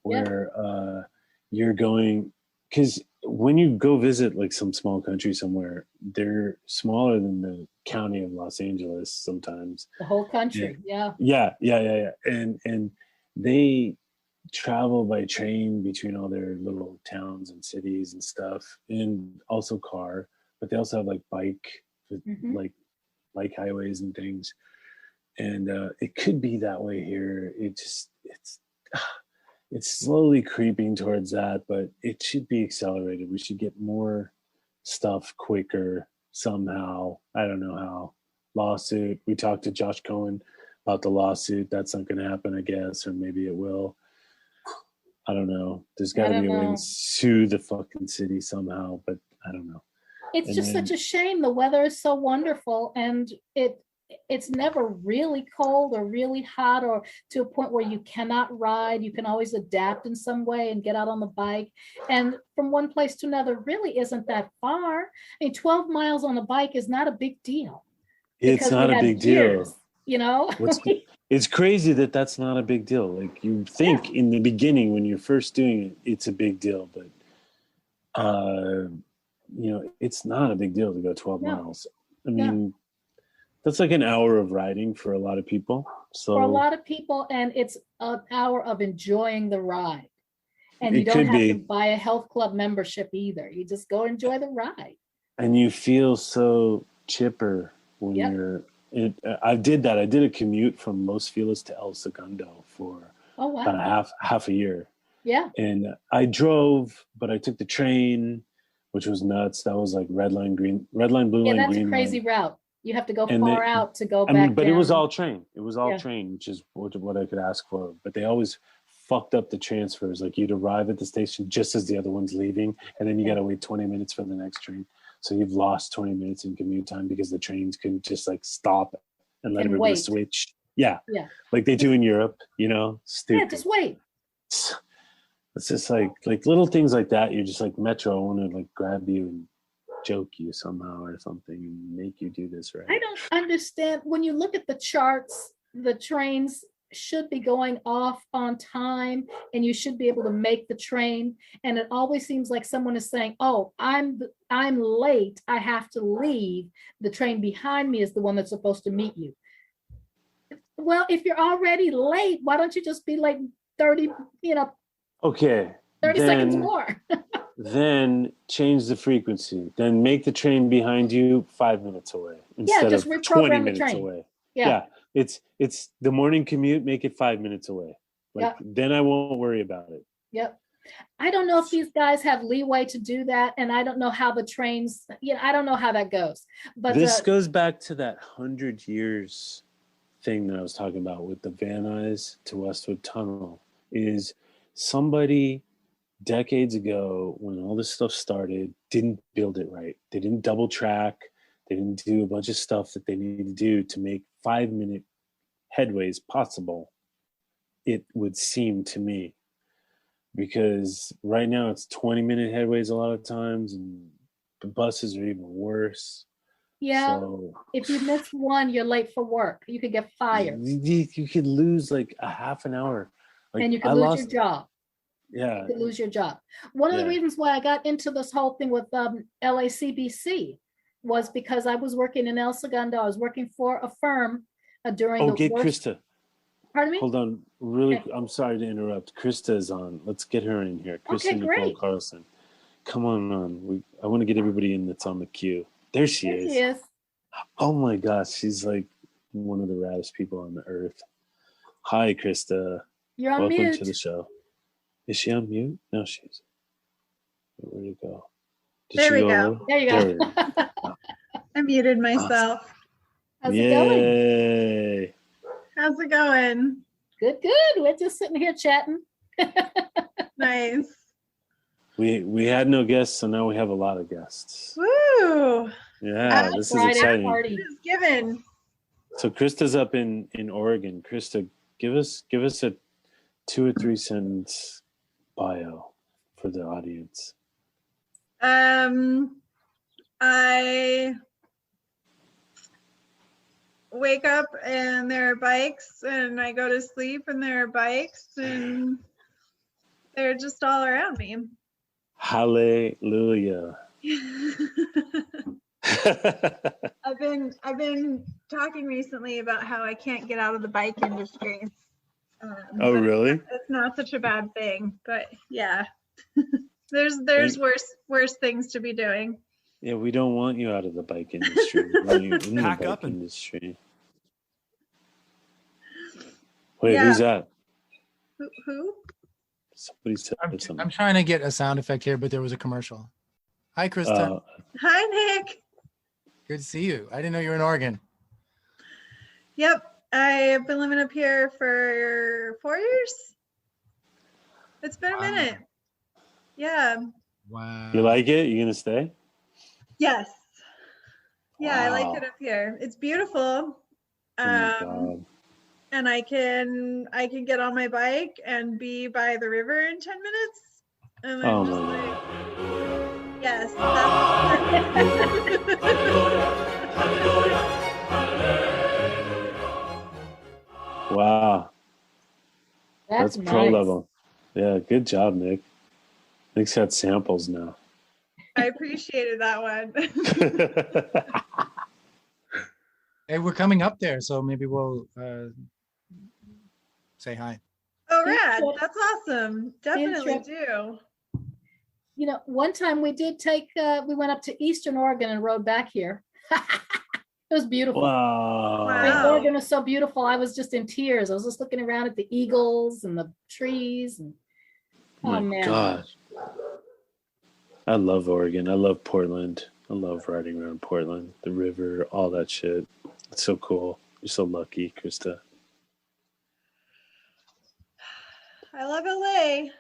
A: where you're going, because when you go visit like some small country somewhere, they're smaller than the county of Los Angeles sometimes.
C: The whole country,
A: yeah. And they travel by train between all their little towns and cities and stuff, and also car, but they also have like bike highways and things. And it could be that way here. It's slowly creeping towards that, but it should be accelerated. We should get more stuff quicker somehow. I don't know how. Lawsuit. We talked to Josh Cohen about the lawsuit. That's not going to happen, I guess, or maybe it will. I don't know. There's got to be a way to sue the fucking city somehow, but I don't know.
C: It's just such a shame. The weather is so wonderful, and it's never really cold or really hot or to a point where you cannot ride. You can always adapt in some way and get out on the bike. And from one place to another really isn't that far. I mean, 12 miles on a bike is not a big deal.
A: It's not a big deal.
C: It's
A: crazy that that's not a big deal. Like you think in the beginning when you're first doing it, it's a big deal, but it's not a big deal to go 12 miles. I mean, that's like an hour of riding for a lot of people. So
C: for a lot of people, and it's an hour of enjoying the ride. And you don't have to buy a health club membership either. You just go enjoy the ride.
A: And you feel so chipper when you're. I did that. I did a commute from Los Feliz to El Segundo for about half a year.
C: Yeah.
A: And I drove, but I took the train, which was nuts. That was like red line, blue line, green line.
C: Yeah, that's a crazy route. You have to go far out to go back.
A: I mean, but
C: down.
A: it was all train. It was all train, which is what I could ask for. But they always fucked up the transfers. Like you'd arrive at the station just as the other one's leaving, and then you got to wait 20 minutes for the next train. So you've lost 20 minutes in commute time because the trains couldn't just like stop and let everybody switch. Yeah. Yeah. Like they do in Europe, you know, stupid.
C: Yeah, just wait.
A: It's just like little things like that. You're just like Metro. I want to like grab you and joke you somehow or something and make you do this, right?
C: I don't understand. When you look at the charts, the trains should be going off on time and you should be able to make the train. And it always seems like someone is saying, oh, I'm late. I have to leave. The train behind me is the one that's supposed to meet you. Well, if you're already late, why don't you just be like 30,
A: okay.
C: 30 seconds more.
A: Then change the frequency. Then make the train behind you 5 minutes away instead of 20 minutes away. Yeah. It's the morning commute, make it 5 minutes away. Then I won't worry about it.
C: Yep. I don't know if these guys have leeway to do that. And I don't know how the trains, I don't know how that goes. But
A: this goes back to that 100 years thing that I was talking about with the Van Nuys to Westwood Tunnel. Is somebody decades ago when all this stuff started didn't build it right. They didn't double track. They didn't do a bunch of stuff that they needed to do to make 5-minute headways possible, it would seem to me. Because right now it's 20-minute headways a lot of times, and the buses are even worse.
C: Yeah, so, if you miss one, you're late for work. You could get fired.
A: You could lose like a half an hour.
C: And you could lose your job.
A: Yeah.
C: You could lose your job. One of the reasons why I got into this whole thing with LACBC was because I was working in El Segundo. I was working for a firm during the
A: get Krista.
C: Pardon me?
A: Hold on. Really, okay. I'm sorry to interrupt. Krista is on. Let's get her in here. Krista Nicole Carlson. Come on. I want to get everybody in that's on the queue. There she is.
C: She is.
A: Oh my gosh. She's like one of the raddest people on the earth. Hi, Krista.
C: You're on
A: Welcome
C: mute.
A: To the show. Is she on mute? No, she's. Where'd it go?
E: There we go.
C: Over? There you go.
E: I muted myself.
C: Awesome. How's it going?
E: How's it going?
C: Good. We're just sitting here chatting.
E: Nice.
A: We had no guests, so now we have a lot of guests.
E: Woo!
A: Yeah, this is exciting.
E: Party is given.
A: So Krista's up in Oregon. Krista, give us a 2 or 3 sentence bio for the audience.
E: I wake up and there are bikes, and I go to sleep and there are bikes, and they're just all around me.
A: Hallelujah.
E: I've been talking recently about how I can't get out of the bike industry.
A: Oh, really?
E: It's not such a bad thing, but yeah, there's worse things to be doing.
A: Yeah, we don't want you out of the bike industry. We want you in the bike industry. Wait, who's that?
E: Who?
A: Somebody said something.
B: I'm trying to get a sound effect here, but there was a commercial. Hi, Krista.
E: Hi, Nick.
B: Good to see you. I didn't know you were in Oregon.
E: Yep. I've been living up here for 4 years. It's been a minute. Yeah.
B: Wow.
A: You like it? You gonna stay?
E: Yes. Yeah, I like it up here. It's beautiful. And I can get on my bike and be by the river in 10 minutes. And I'm just like, yes.
A: Wow.
C: That's
A: pro
C: nice.
A: level. Yeah, good job, Nick. Nick's got samples now.
E: I appreciated that one.
B: Hey, we're coming up there, so maybe we'll say hi.
E: Oh, rad. That's awesome. Definitely do.
C: One time we did we went up to Eastern Oregon and rode back here. was beautiful.
A: Wow.
C: I mean, Oregon was so beautiful. I was just in tears. I was just looking around at the eagles and the trees. And,
A: oh my God. I love Oregon. I love Portland. I love riding around Portland, the river, all that shit. It's so cool. You're so lucky, Krista.
E: I love LA.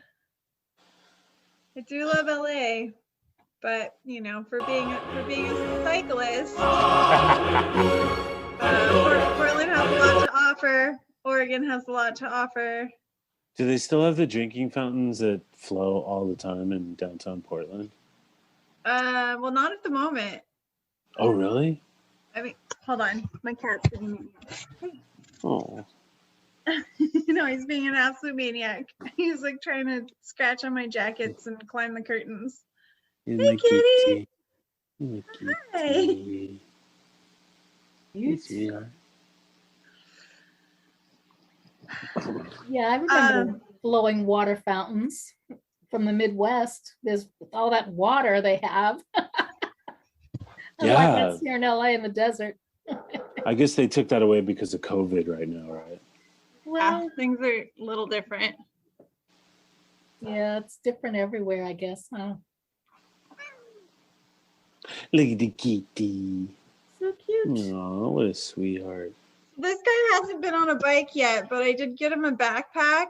E: I do love LA, but you know, for being a cyclist, Portland has a lot to offer. Oregon has a lot to offer.
A: Do they still have the drinking fountains that flow all the time in downtown Portland?
E: Well, not at the moment.
A: Oh, really?
E: I mean, hold on. My cat's getting me.
A: Oh.
E: You know, he's being an absolute maniac. He's like trying to scratch on my jackets and climb the curtains. Hey, kitty. Hi.
C: Yeah, I remember flowing water fountains from the Midwest. There's all that water they have.
A: Yeah.
C: Like that's here in LA in the desert.
A: I guess they took that away because of COVID right now, right?
E: Well, things are a little different.
C: Yeah, it's different everywhere, I guess, huh?
A: Look at the kitty.
E: So cute.
A: Oh, what a sweetheart.
E: This guy hasn't been on a bike yet, but I did get him a backpack,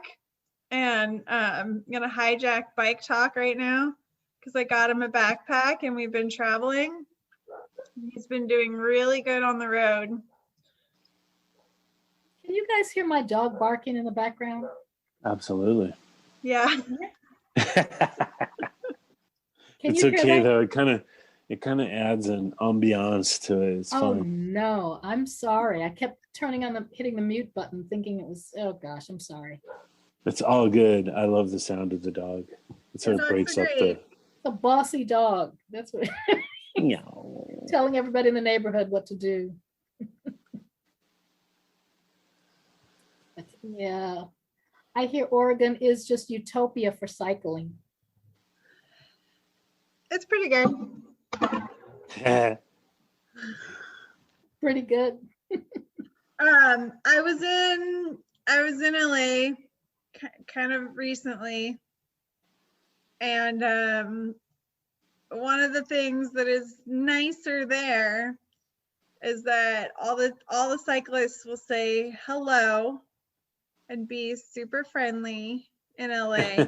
E: and I'm gonna hijack bike talk right now because I got him a backpack and we've been traveling. He's been doing really good on the road.
C: Can you guys hear my dog barking in the background?
A: Absolutely.
E: Yeah.
A: It's okay though. It kind of adds an ambiance to it. It's
C: oh
A: fun.
C: No, I'm sorry. I kept hitting the mute button, thinking it was. Oh gosh, I'm sorry.
A: It's all good. I love the sound of the dog. It sort of breaks up the.
C: A bossy dog. That's what.
A: Yeah.
C: Telling everybody in the neighborhood what to do. Yeah. I hear Oregon is just utopia for cycling.
E: It's pretty good.
C: Pretty good.
E: I was in LA kind of recently, and one of the things that is nicer there is that all the cyclists will say hello and be super friendly in LA.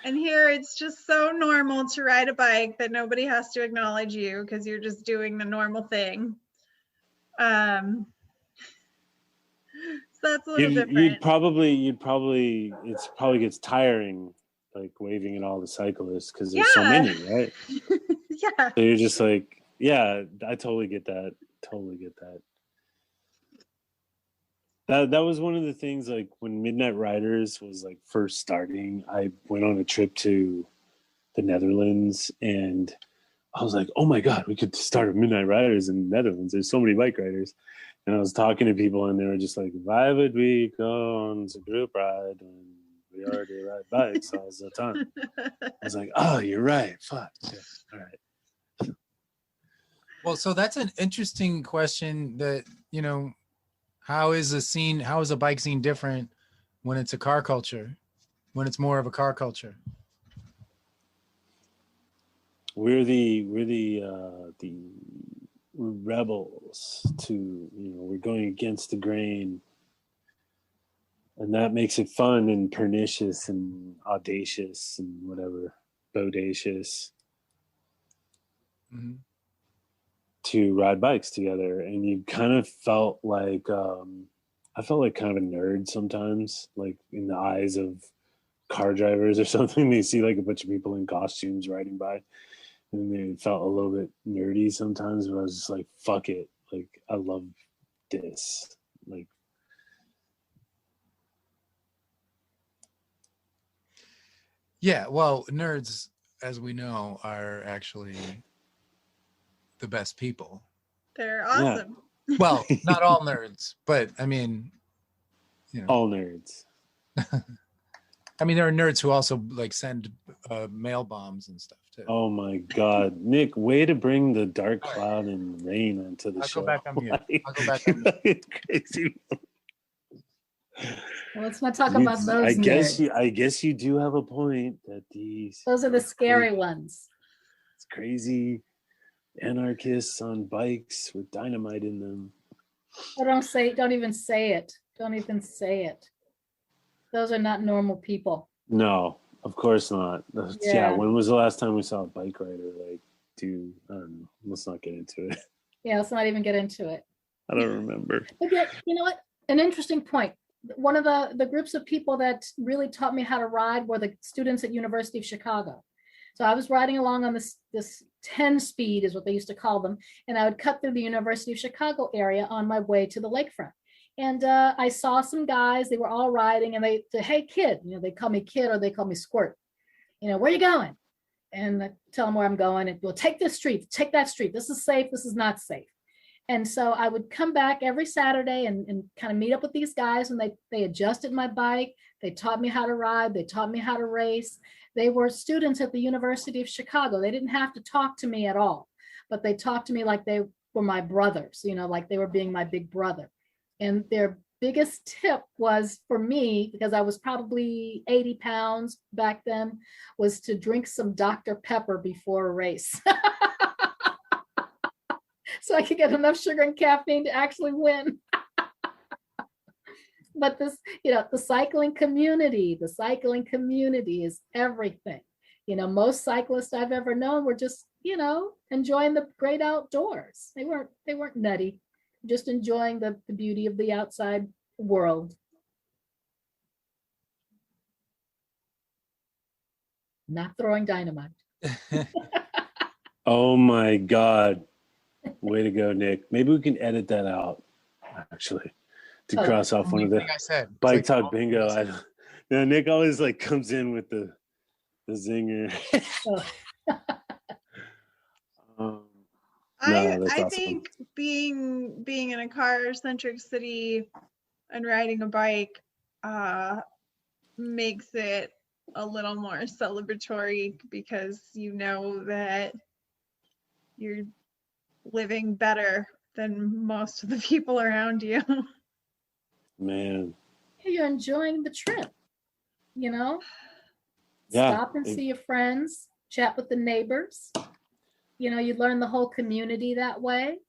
E: And here it's just so normal to ride a bike that nobody has to acknowledge you because you're just doing the normal thing. So that's a little different.
A: You'd probably it probably gets tiring, like waving at all the cyclists because there's so many, right?
E: Yeah.
A: So you're just like, yeah, I totally get that. That was one of the things, like when Midnight Riders was like first starting, I went on a trip to the Netherlands and I was like, oh my God, we could start a Midnight Riders in the Netherlands. There's so many bike riders. And I was talking to people and they were just like, why would we go on a group ride when we already ride bikes all the time? I was like, oh, you're right. Fuck. Yeah. All right.
B: Well, so that's an interesting question that, you know, how is a bike scene different when it's a car culture, when it's more of a car culture?
A: We're the rebels to, you know, we're going against the grain, and that makes it fun and pernicious and audacious and whatever, bodacious.
B: Mm-hmm.
A: To ride bikes together. And you kind of felt like I felt like kind of a nerd sometimes, like in the eyes of car drivers or something. They see like a bunch of people in costumes riding by and they felt a little bit nerdy sometimes, but I was just like, fuck it, like I love this. Like,
B: yeah, well, nerds, as we know, are actually the best people.
E: They're awesome.
B: Yeah. Well, not all nerds, but I mean, you know,
A: all nerds.
B: I mean, there are nerds who also like send mail bombs and stuff
A: Oh my God, Nick! Way to bring the dark cloud and rain onto the show.
B: I'll go back on mute.
A: Crazy.
C: Well, let's not talk about those.
A: I guess you do have a point that
C: those are the scary ones.
A: It's crazy anarchists on bikes with dynamite in them.
C: Oh, don't even say it. Don't even say it. Those are not normal people.
A: No, of course not. Yeah. When was the last time we saw a bike rider I don't know. Let's not get into it.
C: Yeah, let's not even get into it.
A: I don't remember.
C: But yet, you know what? An interesting point. One of the groups of people that really taught me how to ride were the students at University of Chicago. So I was riding along on this 10 speed is what they used to call them. And I would cut through the University of Chicago area on my way to the lakefront. And I saw some guys, they were all riding and they said, hey kid, they call me kid or they call me squirt. Where are you going? And I tell them where I'm going and we'll take this street, take that street. This is safe, this is not safe. And so I would come back every Saturday and kind of meet up with these guys and they adjusted my bike. They taught me how to ride. They taught me how to race. They were students at the University of Chicago. They didn't have to talk to me at all, but they talked to me like they were my brothers, like they were being my big brother. And their biggest tip was for me, because I was probably 80 pounds back then, was to drink some Dr. Pepper before a race. So I could get enough sugar and caffeine to actually win. But this, the cycling community is everything. Most cyclists I've ever known were just, enjoying the great outdoors. They weren't nutty, just enjoying the beauty of the outside world. Not throwing dynamite.
A: Oh my God. Way to go, Nick. Maybe we can edit that out, actually, to cross off one of the bike talk bingo. Nick always comes in with the zinger.
E: I awesome. Think being in a car-centric city and riding a bike makes it a little more celebratory because that you're living better than most of the people around you.
A: Man.
C: You're enjoying the trip,
A: Yeah.
C: Stop and see your friends, chat with the neighbors. You learn the whole community that way.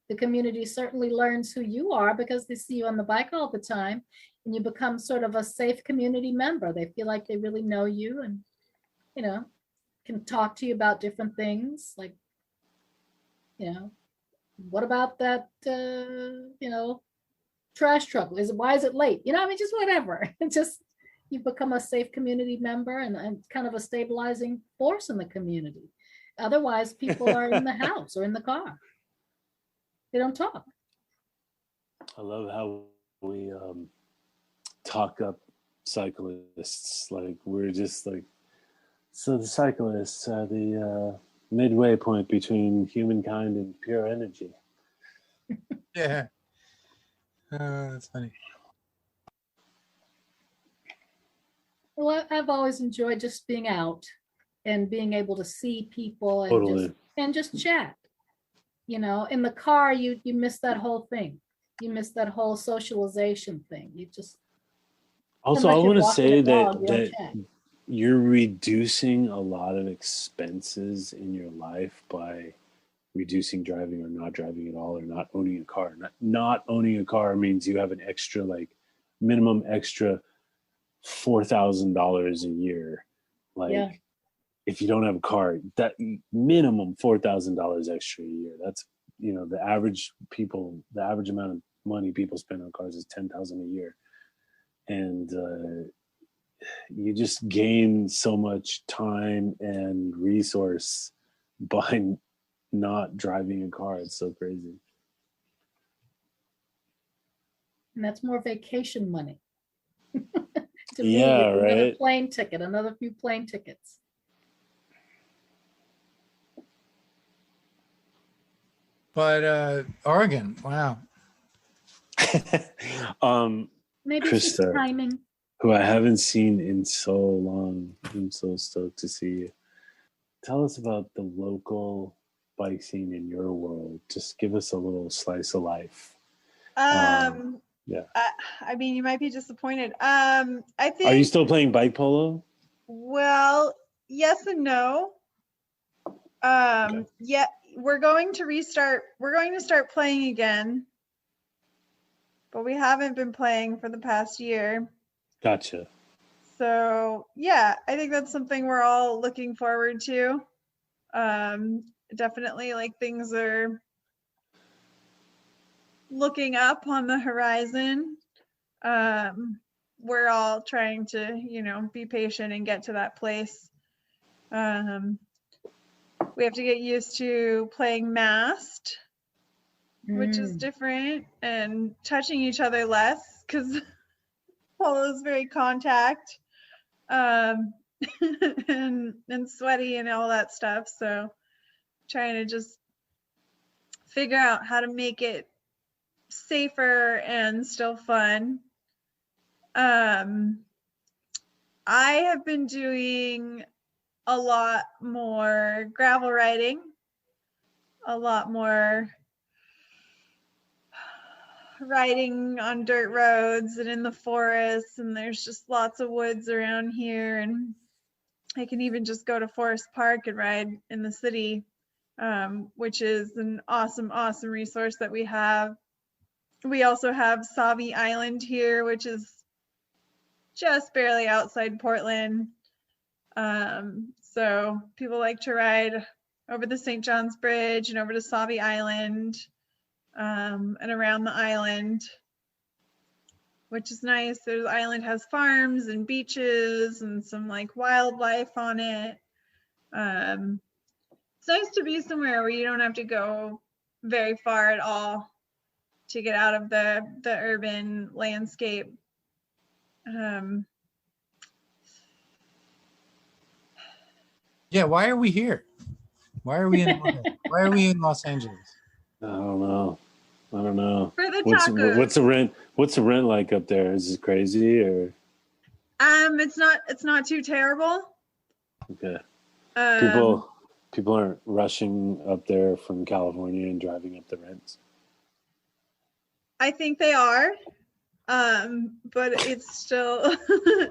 C: The community certainly learns who you are because they see you on the bike all the time and you become sort of a safe community member. They feel like they really know you and, can talk to you about different things like, what about that, trash truck? Why is it late? Just whatever. It's just, you become a safe community member and kind of a stabilizing force in the community. Otherwise, people are in the house or in the car. They don't talk.
A: I love how we talk up cyclists. We're just so the cyclists are the midway point between humankind and pure energy.
B: Yeah. That's funny.
C: Well, I've always enjoyed just being out and being able to see people and
A: totally.
C: just chat. In the car, you miss that whole thing. You miss that whole socialization thing. You just.
A: Also, I want to say that you're reducing a lot of expenses in your life by reducing driving or not driving at all or not owning a car. Not owning a car means you have an extra, minimum extra $4,000 a year. If you don't have a car, that minimum $4,000 extra a year. That's, the average amount of money people spend on cars is $10,000 a year. And you just gain so much time and resource by not driving a car. It's so crazy.
C: And that's more vacation money. To
A: me, right?
C: Another plane ticket, another few plane tickets.
B: But Oregon, wow.
C: Maybe
A: Krista,
C: it's just timing.
A: Who I haven't seen in so long. I'm so stoked to see you. tell us about the local bike scene in your world. Just give us a little slice of life.
E: Yeah. I mean, you might be disappointed. I think.
A: Are you still playing bike polo?
E: Well, yes and no. Okay. Yeah, we're going to start playing again, but we haven't been playing for the past year.
A: Gotcha.
E: So yeah, I think that's something we're all looking forward to. Definitely, like, things are looking up on the horizon. We're all trying to, be patient and get to that place. We have to get used to playing masked, which is different, and touching each other less, because polo is very contact, and sweaty and all that stuff. So trying to just figure out how to make it safer and still fun. I have been doing a lot more gravel riding, a lot more riding on dirt roads and in the forests, and there's just lots of woods around here, and I can even just go to Forest Park and ride in the city, which is an awesome resource that we have. We also have Sauvie Island here, which is just barely outside Portland. So people like to ride over the St. John's Bridge and over to Sauvie Island, and around the island, which is nice. The island has farms and beaches and some like wildlife on it. It's nice to be somewhere where you don't have to go very far at all to get out of the urban landscape.
B: Yeah, why are we here? Why are we in Los Angeles?
A: I don't know. For
E: the tacos.
A: What's the rent like up there? Is it crazy or?
E: It's not too terrible.
A: Okay. People aren't rushing up there from California and driving up the rents.
E: I think they are, but it's still.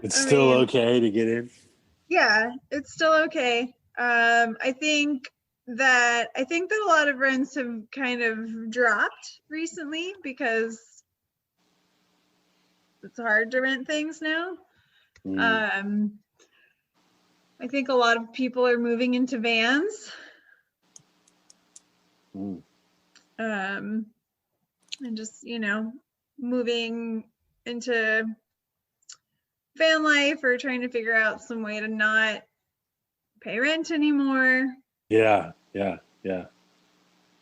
A: It's still okay to get in.
E: Yeah, it's still okay. I think that a lot of rents have kind of dropped recently because it's hard to rent things now. I think a lot of people are moving into vans. And just, moving into van life, or trying to figure out some way to not pay rent anymore.
A: Yeah.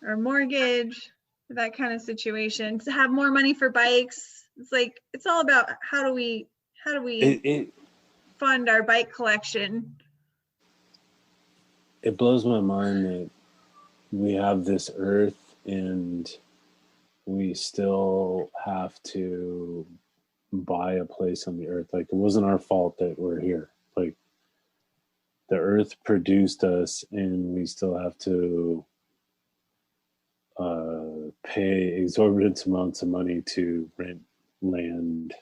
E: Or mortgage, that kind of situation. To have more money for bikes. It's like, it's all about how do we fund our bike collection.
A: It blows my mind that we have this earth and we still have to buy a place on the earth. Like, it wasn't our fault that we're here. Like, the earth produced us and we still have to pay exorbitant amounts of money to rent land.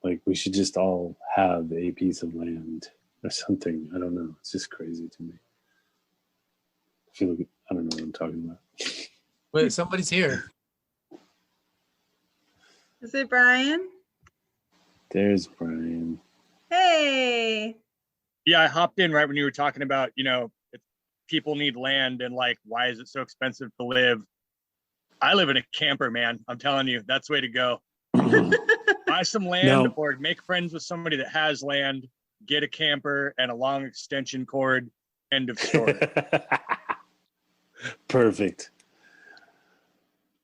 A: Like, we should just all have a piece of land or something. I don't know. It's just crazy to me. I feel like I don't know what I'm talking about.
B: Wait, somebody's here.
E: Is it Brian?
A: There's Brian.
E: Hey.
F: Yeah, I hopped in right when you were talking about, if people need land and like, why is it so expensive to live? I live in a camper, man. I'm telling you, that's the way to go. Buy some land or make friends with somebody that has land, get a camper and a long extension cord. End of story.
A: Perfect.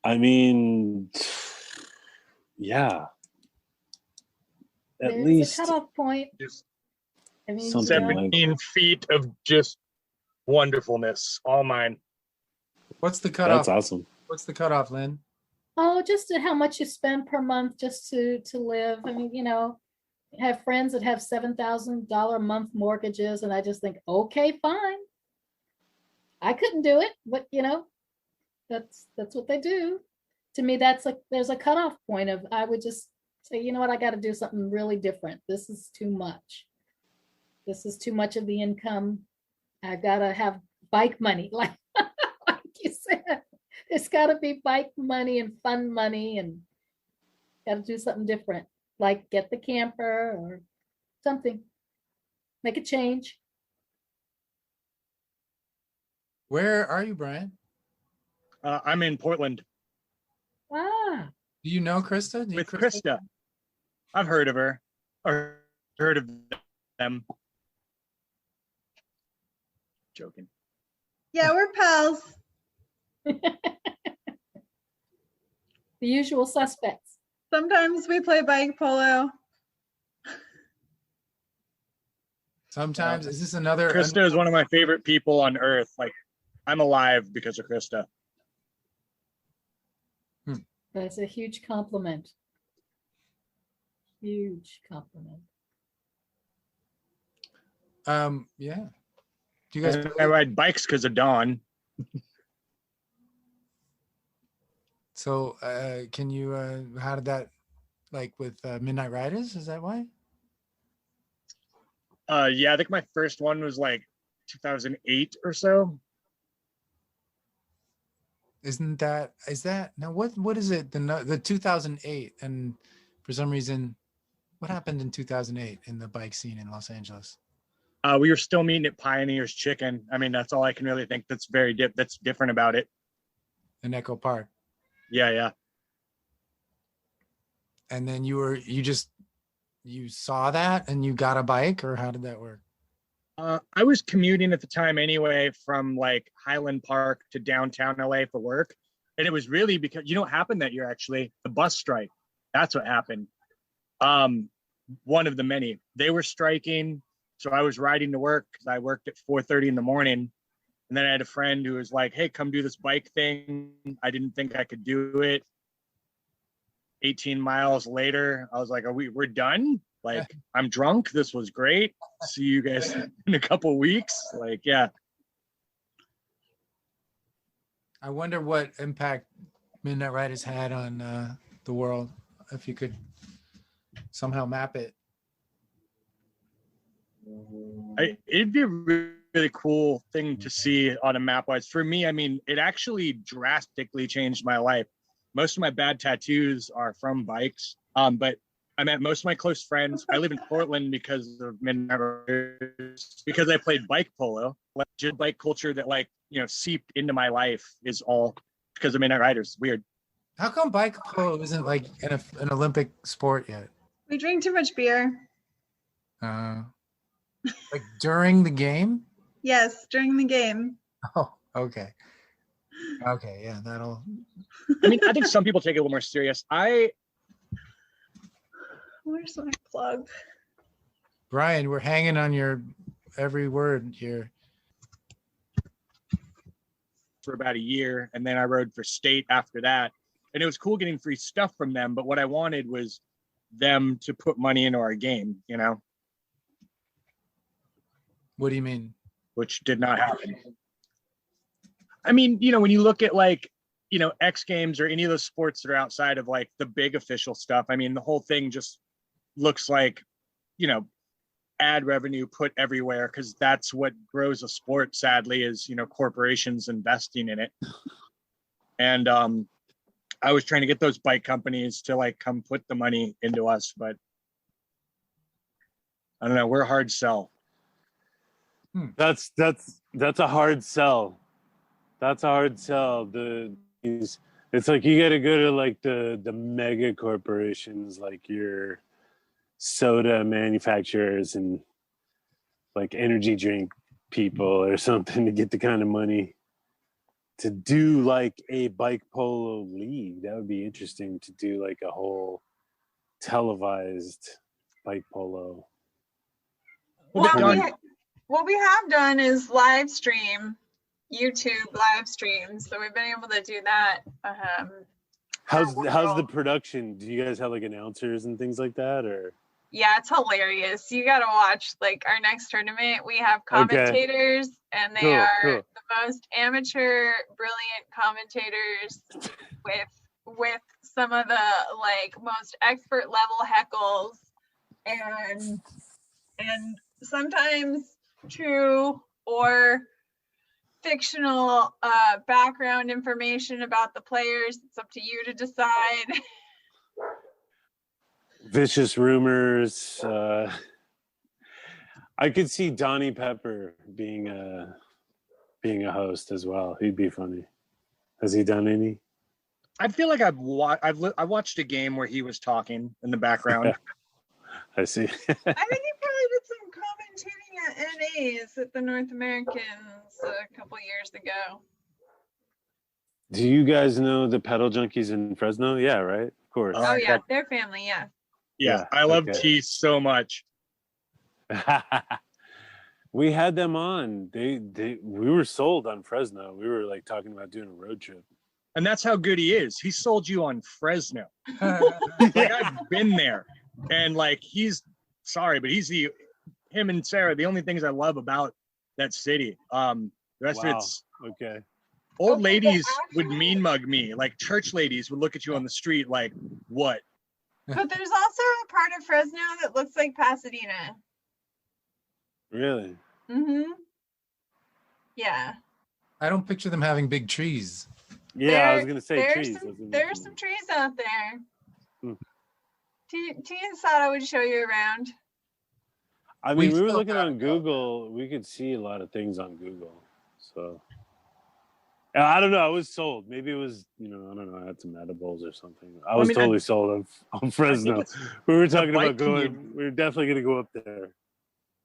A: I mean, yeah. At least
C: a cutoff point.
F: I mean, 17 feet of just wonderfulness, all mine.
B: What's the cutoff?
A: That's awesome.
B: What's the cutoff, Lynn?
C: Oh, just how much you spend per month just to live. I mean, have friends that have $7,000 a month mortgages, and I just think, okay, fine. I couldn't do it, but that's what they do. To me, there's a cutoff point of, I would just say, you know what, I got to do something really different. This is too much. This is too much of the income. I got to have bike money, like you said. It's got to be bike money and fun money, and got to do something different, like get the camper or something. Make a change.
B: Where are you, Brian?
F: I'm in Portland.
C: Ah.
B: Do you know Krista?
F: With Krista. I've heard of her. Or heard of them. Joking.
E: Yeah, we're pals.
C: The usual suspects.
E: Sometimes we play bike polo.
B: Sometimes. Is this another?
F: Krista is one of my favorite people on earth. Like, I'm alive because of Krista.
C: That's a huge compliment. Huge compliment.
B: Yeah. Do you guys?
F: I ride bikes because of Dawn.
B: So, can you? How did that? Like with Midnight Riders? Is that why?
F: Yeah, I think my first one was like 2008 or so.
B: Is that now what is it, the 2008, and for some reason what happened in 2008 in the bike scene in Los Angeles?
F: We were still meeting at Pioneer's Chicken. I mean, that's all I can really think that's that's different about it.
B: In Echo Park.
F: Yeah.
B: And then you saw that and you got a bike, or how did that work?
F: I was commuting at the time anyway from like Highland Park to downtown LA for work. And it was really because, what happened that year, actually? The bus strike. That's what happened. One of the many. They were striking. So I was riding to work because I worked at 4:30 in the morning. And then I had a friend who was like, hey, come do this bike thing. I didn't think I could do it. 18 miles later, I was like, we're done? Like, I'm drunk. This was great. See you guys in a couple weeks. Like, yeah.
B: I wonder what impact Midnight Riders had on the world, if you could somehow map it.
F: It'd be a really cool thing to see on a map wise. For me, I mean, it actually drastically changed my life. Most of my bad tattoos are from bikes. But I met most of my close friends. I live in Portland because of Midnight Riders, because I played bike polo. Like, just bike culture that seeped into my life is all because of Midnight Riders. Weird.
B: How come bike polo isn't like an Olympic sport yet?
E: We drink too much beer.
B: Like during the game?
E: Yes, during the game.
B: Oh, okay. Okay, yeah, that'll.
F: I mean, I think some people take it a little more serious.
E: Where's my plug?
B: Brian, we're hanging on your every word here.
F: For about a year, and then I rode for state after that. And it was cool getting free stuff from them, but what I wanted was them to put money into our game,
B: What do you mean?
F: Which did not happen. I mean, when you look at X Games or any of those sports that are outside of like the big official stuff, I mean, the whole thing just looks like, ad revenue put everywhere, because that's what grows a sport, sadly, is, corporations investing in it. And I was trying to get those bike companies to come put the money into us, but I don't know, we're a hard sell.
A: That's a hard sell. That's a hard sell. It's like you got to go to the mega corporations, like your soda manufacturers and like energy drink people or something, to get the kind of money to do like a bike polo league. That would be interesting, to do like a whole televised bike polo.
E: What we have done is live stream, YouTube live streams. So we've been able to do that.
A: How's the production? Do you guys have like announcers and things like that, or?
E: Yeah, it's hilarious. You got to watch like our next tournament. We have commentators, and they are the most amateur, brilliant commentators with some of the like most expert level heckles, and sometimes true or fictional background information about the players. It's up to you to decide.
A: Vicious rumors. I could see Donnie Pepper being a host as well. He'd be funny. Has he done any?
F: I feel like I watched a game where he was talking in the background.
A: I see.
E: I think he probably did some commentating at NAs at the North Americans a couple years ago.
A: Do you guys know the Pedal Junkies in Fresno? Yeah, right? Of course.
E: Oh yeah, their family, yeah.
F: Yeah, I love T so much.
A: We had them on. We were sold on Fresno. We were like talking about doing a road trip.
F: And that's how good he is. He sold you on Fresno. Like I've been there, and like he's him and Sarah. The only things I love about that city. The rest of it's
A: okay.
F: Old ladies would mean mug me. Like church ladies would look at you on the street like, what?
E: But there's also a part of Fresno that looks like Pasadena.
A: Really?
E: Mm-hmm. Yeah.
B: I don't picture them having big trees.
A: Yeah, I was gonna say trees.
E: There's some trees out there. T and Sada would show you around.
A: I mean, we were looking on Google. We could see a lot of things on Google. So I don't know. I was sold. Maybe it was, I don't know. I had some edibles or something. I was totally sold on Fresno. We were talking about going. We were definitely going to go up there.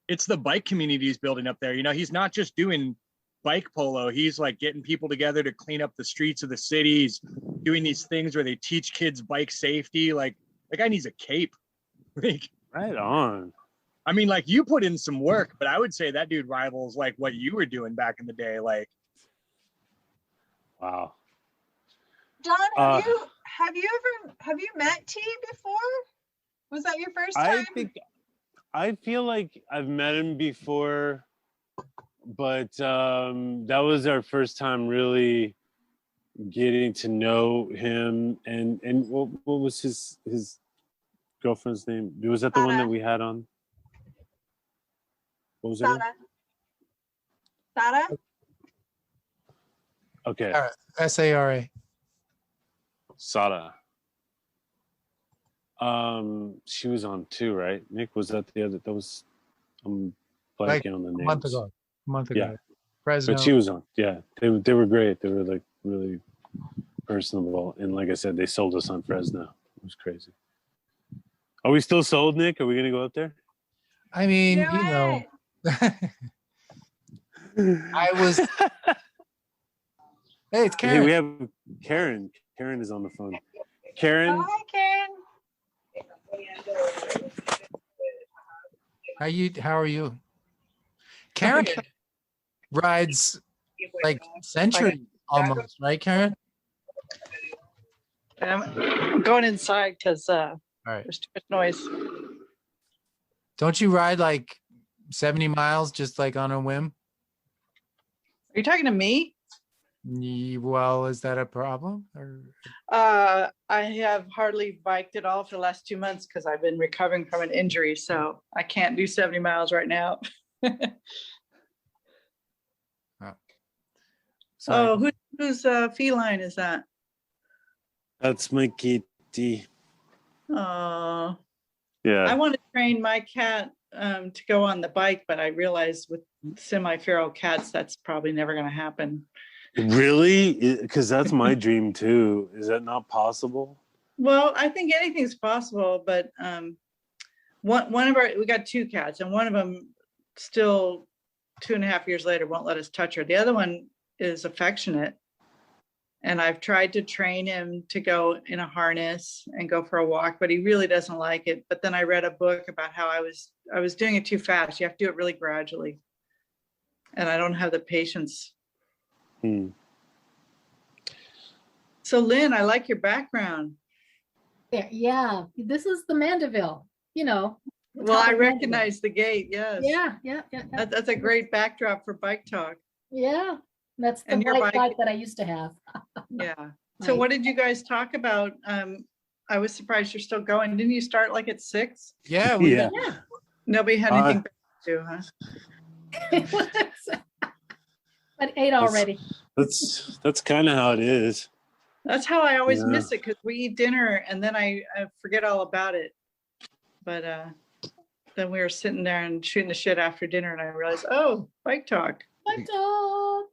F: It's the bike community he's building up there. He's not just doing bike polo. He's like getting people together to clean up the streets of the cities, doing these things where they teach kids bike safety. Like, that guy needs a cape. Like,
A: right on.
F: I mean, like, you put in some work, but I would say that dude rivals like what you were doing back in the day. Like,
A: wow.
E: John, have you met T before? Was that your first time?
A: I feel like I've met him before, but that was our first time really getting to know him. And what was his girlfriend's name? Was that the one that we had on? What was it?
E: Sada?
A: Okay.
B: Sara.
A: Sada. She was on too, right? Nick, was that the other? That was. I'm blanking on the names.
B: A month ago.
A: Yeah.
B: Fresno.
A: But she was on. Yeah, they were great. They were like really personable, and like I said, they sold us on Fresno. It was crazy. Are we still sold, Nick? Are we gonna go up there?
B: I mean, I was. Hey, it's Karen.
A: Hey, we have Karen. Karen is on the phone. Karen.
E: Hi, Karen.
B: How are you? Karen rides like century almost, right, Karen?
G: I'm going inside because there's too much noise.
B: Don't you ride like 70 miles just like on a whim?
G: Are you talking to me?
B: Well, is that a problem? Or?
G: I have hardly biked at all for the last 2 months because I've been recovering from an injury, so I can't do 70 miles right now. Oh, whose feline is that?
A: That's my kitty.
G: Oh.
A: Yeah.
G: I want to train my cat to go on the bike, but I realize with semi-feral cats, that's probably never going to happen.
A: Really? Because that's my dream too. Is that not possible?
G: Well, I think anything's possible, but we got 2 cats, and one of them still 2.5 years later won't let us touch her. The other one is affectionate, and I've tried to train him to go in a harness and go for a walk, but he really doesn't like it. But then I read a book about how I was doing it too fast. You have to do it really gradually, and I don't have the patience. So Lynn, I like your background.
C: Yeah, this is the Mandeville,
G: Well, I recognize the gate. Yes.
C: Yeah.
G: That's a great backdrop for bike talk.
C: Yeah, that's the white bike that I used to have.
G: Yeah. So what did you guys talk about? I was surprised you're still going. Didn't you start like at 6?
B: Yeah.
G: Nobody had anything to do, huh?
C: But 8 already.
A: That's kind of how it is.
G: That's how I always miss it, because we eat dinner and then I forget all about it. But then we were sitting there and shooting the shit after dinner, and I realized, oh, bike talk.
C: Bike talk.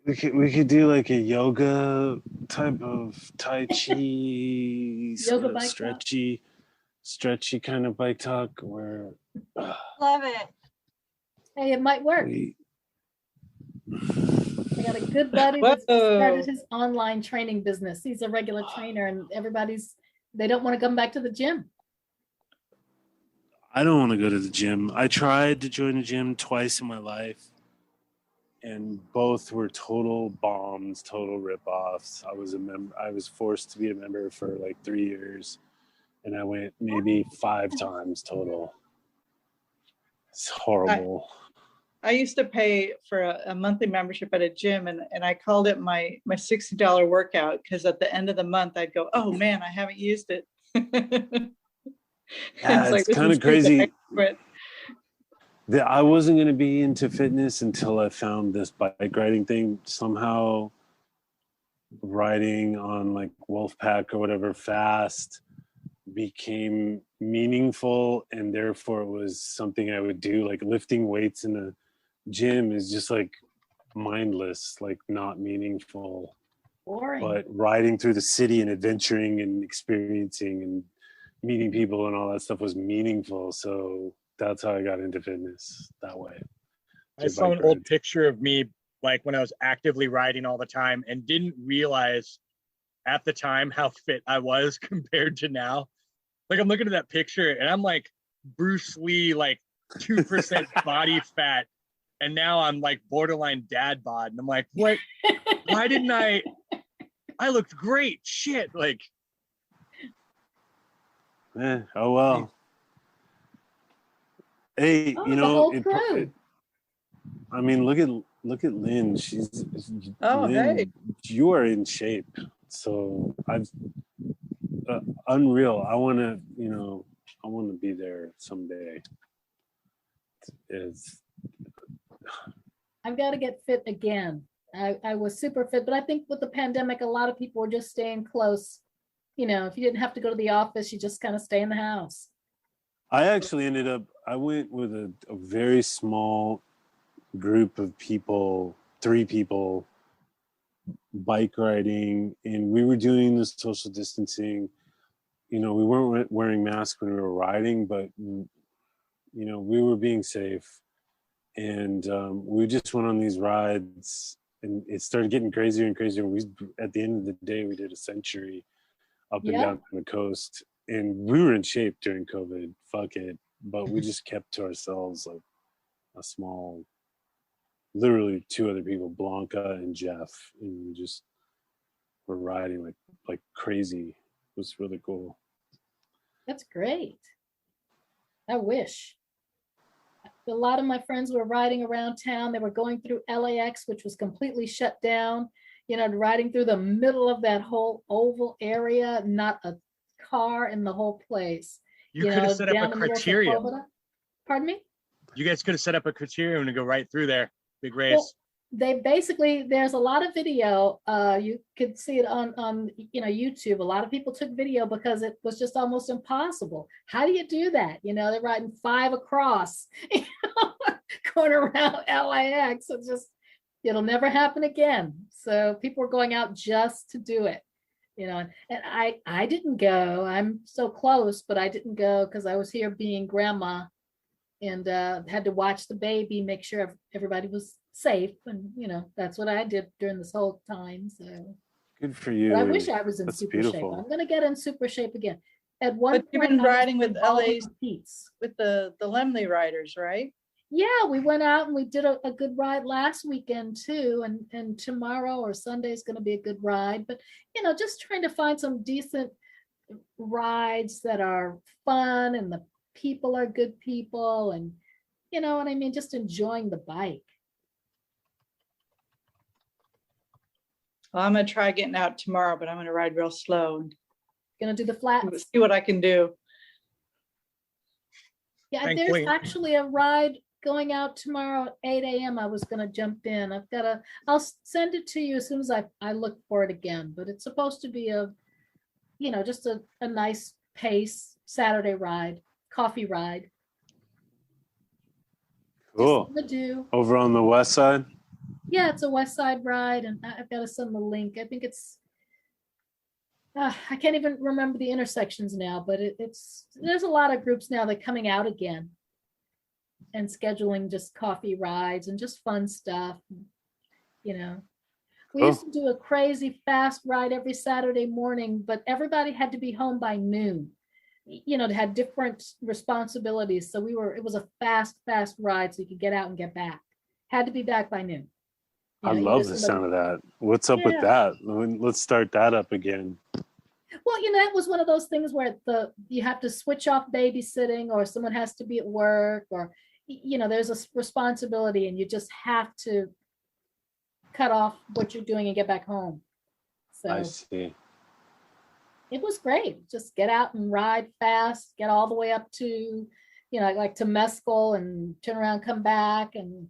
A: We could do like a yoga type of tai chi,
C: yoga bike
A: stretchy kind of bike talk where.
E: Love it.
C: Hey, it might work. I got a good buddy that started his online training business. He's a regular trainer, and they don't want to come back to the gym.
A: I don't want to go to the gym. I tried to join a gym twice in my life, and both were total bombs, total ripoffs. I was forced to be a member for like 3 years, and I went maybe 5 times total. It's horrible.
G: I used to pay for a monthly membership at a gym, and I called it my $60 workout, because at the end of the month I'd go, oh man, I haven't used it.
A: Yeah, it's kind of crazy. I wasn't going to be into fitness until I found this bike riding thing. Somehow riding on like Wolfpack or whatever fast became meaningful, and therefore it was something I would do. Like lifting weights in a gym is just like mindless, like not meaningful.
C: Boring.
A: But riding through the city and adventuring and experiencing and meeting people and all that stuff was meaningful. So that's how I got into fitness that way.
F: I saw an old picture of me like when I was actively riding all the time, and didn't realize at the time how fit I was compared to now. Like I'm looking at that picture and I'm like Bruce Lee, like 2% body fat. And now I'm like borderline dad bod. And I'm like, what? Why didn't I looked great. Shit. Like,
A: oh well. Hey, you know, I mean, look at Lynn. Lynn,
G: hey,
A: you are in shape. So I've unreal. I want to be there someday.
C: I've got to get fit again. I was super fit, but I think with the pandemic, a lot of people were just staying close. You know, if you didn't have to go to the office, you just kind of stay in the house.
A: I actually I went with a very small group of people, 3 people, bike riding, and we were doing the social distancing. You know, we weren't wearing masks when we were riding, but, you know, we were being safe. And we just went on these rides, and it started getting crazier and crazier. At the end of the day, we did a century up and down the coast, and we were in shape during COVID. Fuck it. But we just kept to ourselves, like a small, literally 2 other people, Blanca and Jeff, and we just were riding like crazy. It was really cool.
C: That's great. I wish. A lot of my friends were riding around town. They were going through LAX, which was completely shut down, you know, riding through the middle of that whole oval area, not a car in the whole place.
F: You could have set up a criterium.
C: Pardon me?
F: You guys could have set up a criterium to go right through there. Big race.
C: Well, there's a lot of video. You could see it on YouTube. A lot of people took video because it was just almost impossible. How do you do that? You know, they're riding 5 across, going around LAX. It'll never happen again. So people were going out just to do it, you know. And I didn't go. I'm so close, but I didn't go because I was here being grandma, and had to watch the baby, make sure everybody was safe, and you know, that's what I did during this whole time. So
A: good for you.
C: But I wish I was in super shape. I'm gonna get in super shape again. At one
G: point, you've been riding with LA's with the Lemley riders, right?
C: Yeah, we went out and we did a good ride last weekend too, and tomorrow or Sunday is going to be a good ride. But you know, just trying to find some decent rides that are fun, and the people are good people, and you know what I mean, just enjoying the bike.
G: Well, I'm gonna try getting out tomorrow, but I'm gonna ride real slow and
C: Gonna do the flats.
G: see what I can do.
C: Yeah,
F: Thankfully.
C: there's actually a ride going out tomorrow at 8 a.m. I was gonna jump in. I'll send it to you as soon as I look for it again. But it's supposed to be just a nice pace Saturday ride, coffee ride.
A: Cool.
C: Just to do.
A: Over on the west side?
C: Yeah, it's a west side ride, and I've got to send the link. I think it's I can't even remember the intersections now, but there's a lot of groups now that are coming out again and scheduling just coffee rides and just fun stuff. We used to do a crazy fast ride every Saturday morning, but everybody had to be home by noon. They had different responsibilities. So it was a fast ride so you could get out and get back. Had to be back by noon.
A: I love the sound of that. What's up with that? Let's start that up again.
C: Well, that was one of those things where you have to switch off babysitting, or someone has to be at work, or there's a responsibility, and you just have to cut off what you're doing and get back home. So
A: I see.
C: It was great. Just get out and ride fast, get all the way up to, like to Mescal, and turn around, come back, and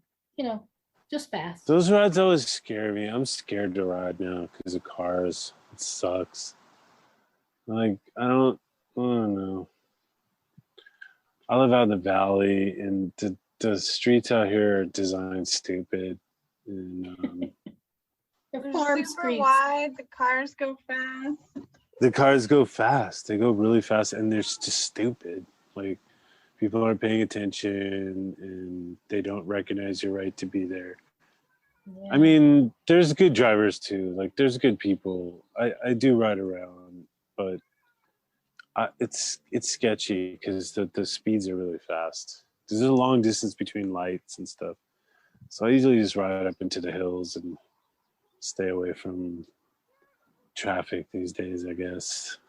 C: just fast.
A: Those rides always scare me. I'm scared to ride now because of cars. It sucks. Like, I don't know. I live out in the valley, and the streets out here are designed stupid. And
E: they're super streets. Wide. The cars go fast.
A: The cars go fast. They go really fast, and they're just stupid. Like, people aren't paying attention, and they don't recognize your right to be there. Yeah. I mean, there's good drivers too. Like, there's good people. I do ride around, but it's sketchy because the speeds are really fast. There's a long distance between lights and stuff. So I usually just ride up into the hills and stay away from traffic these days, I guess.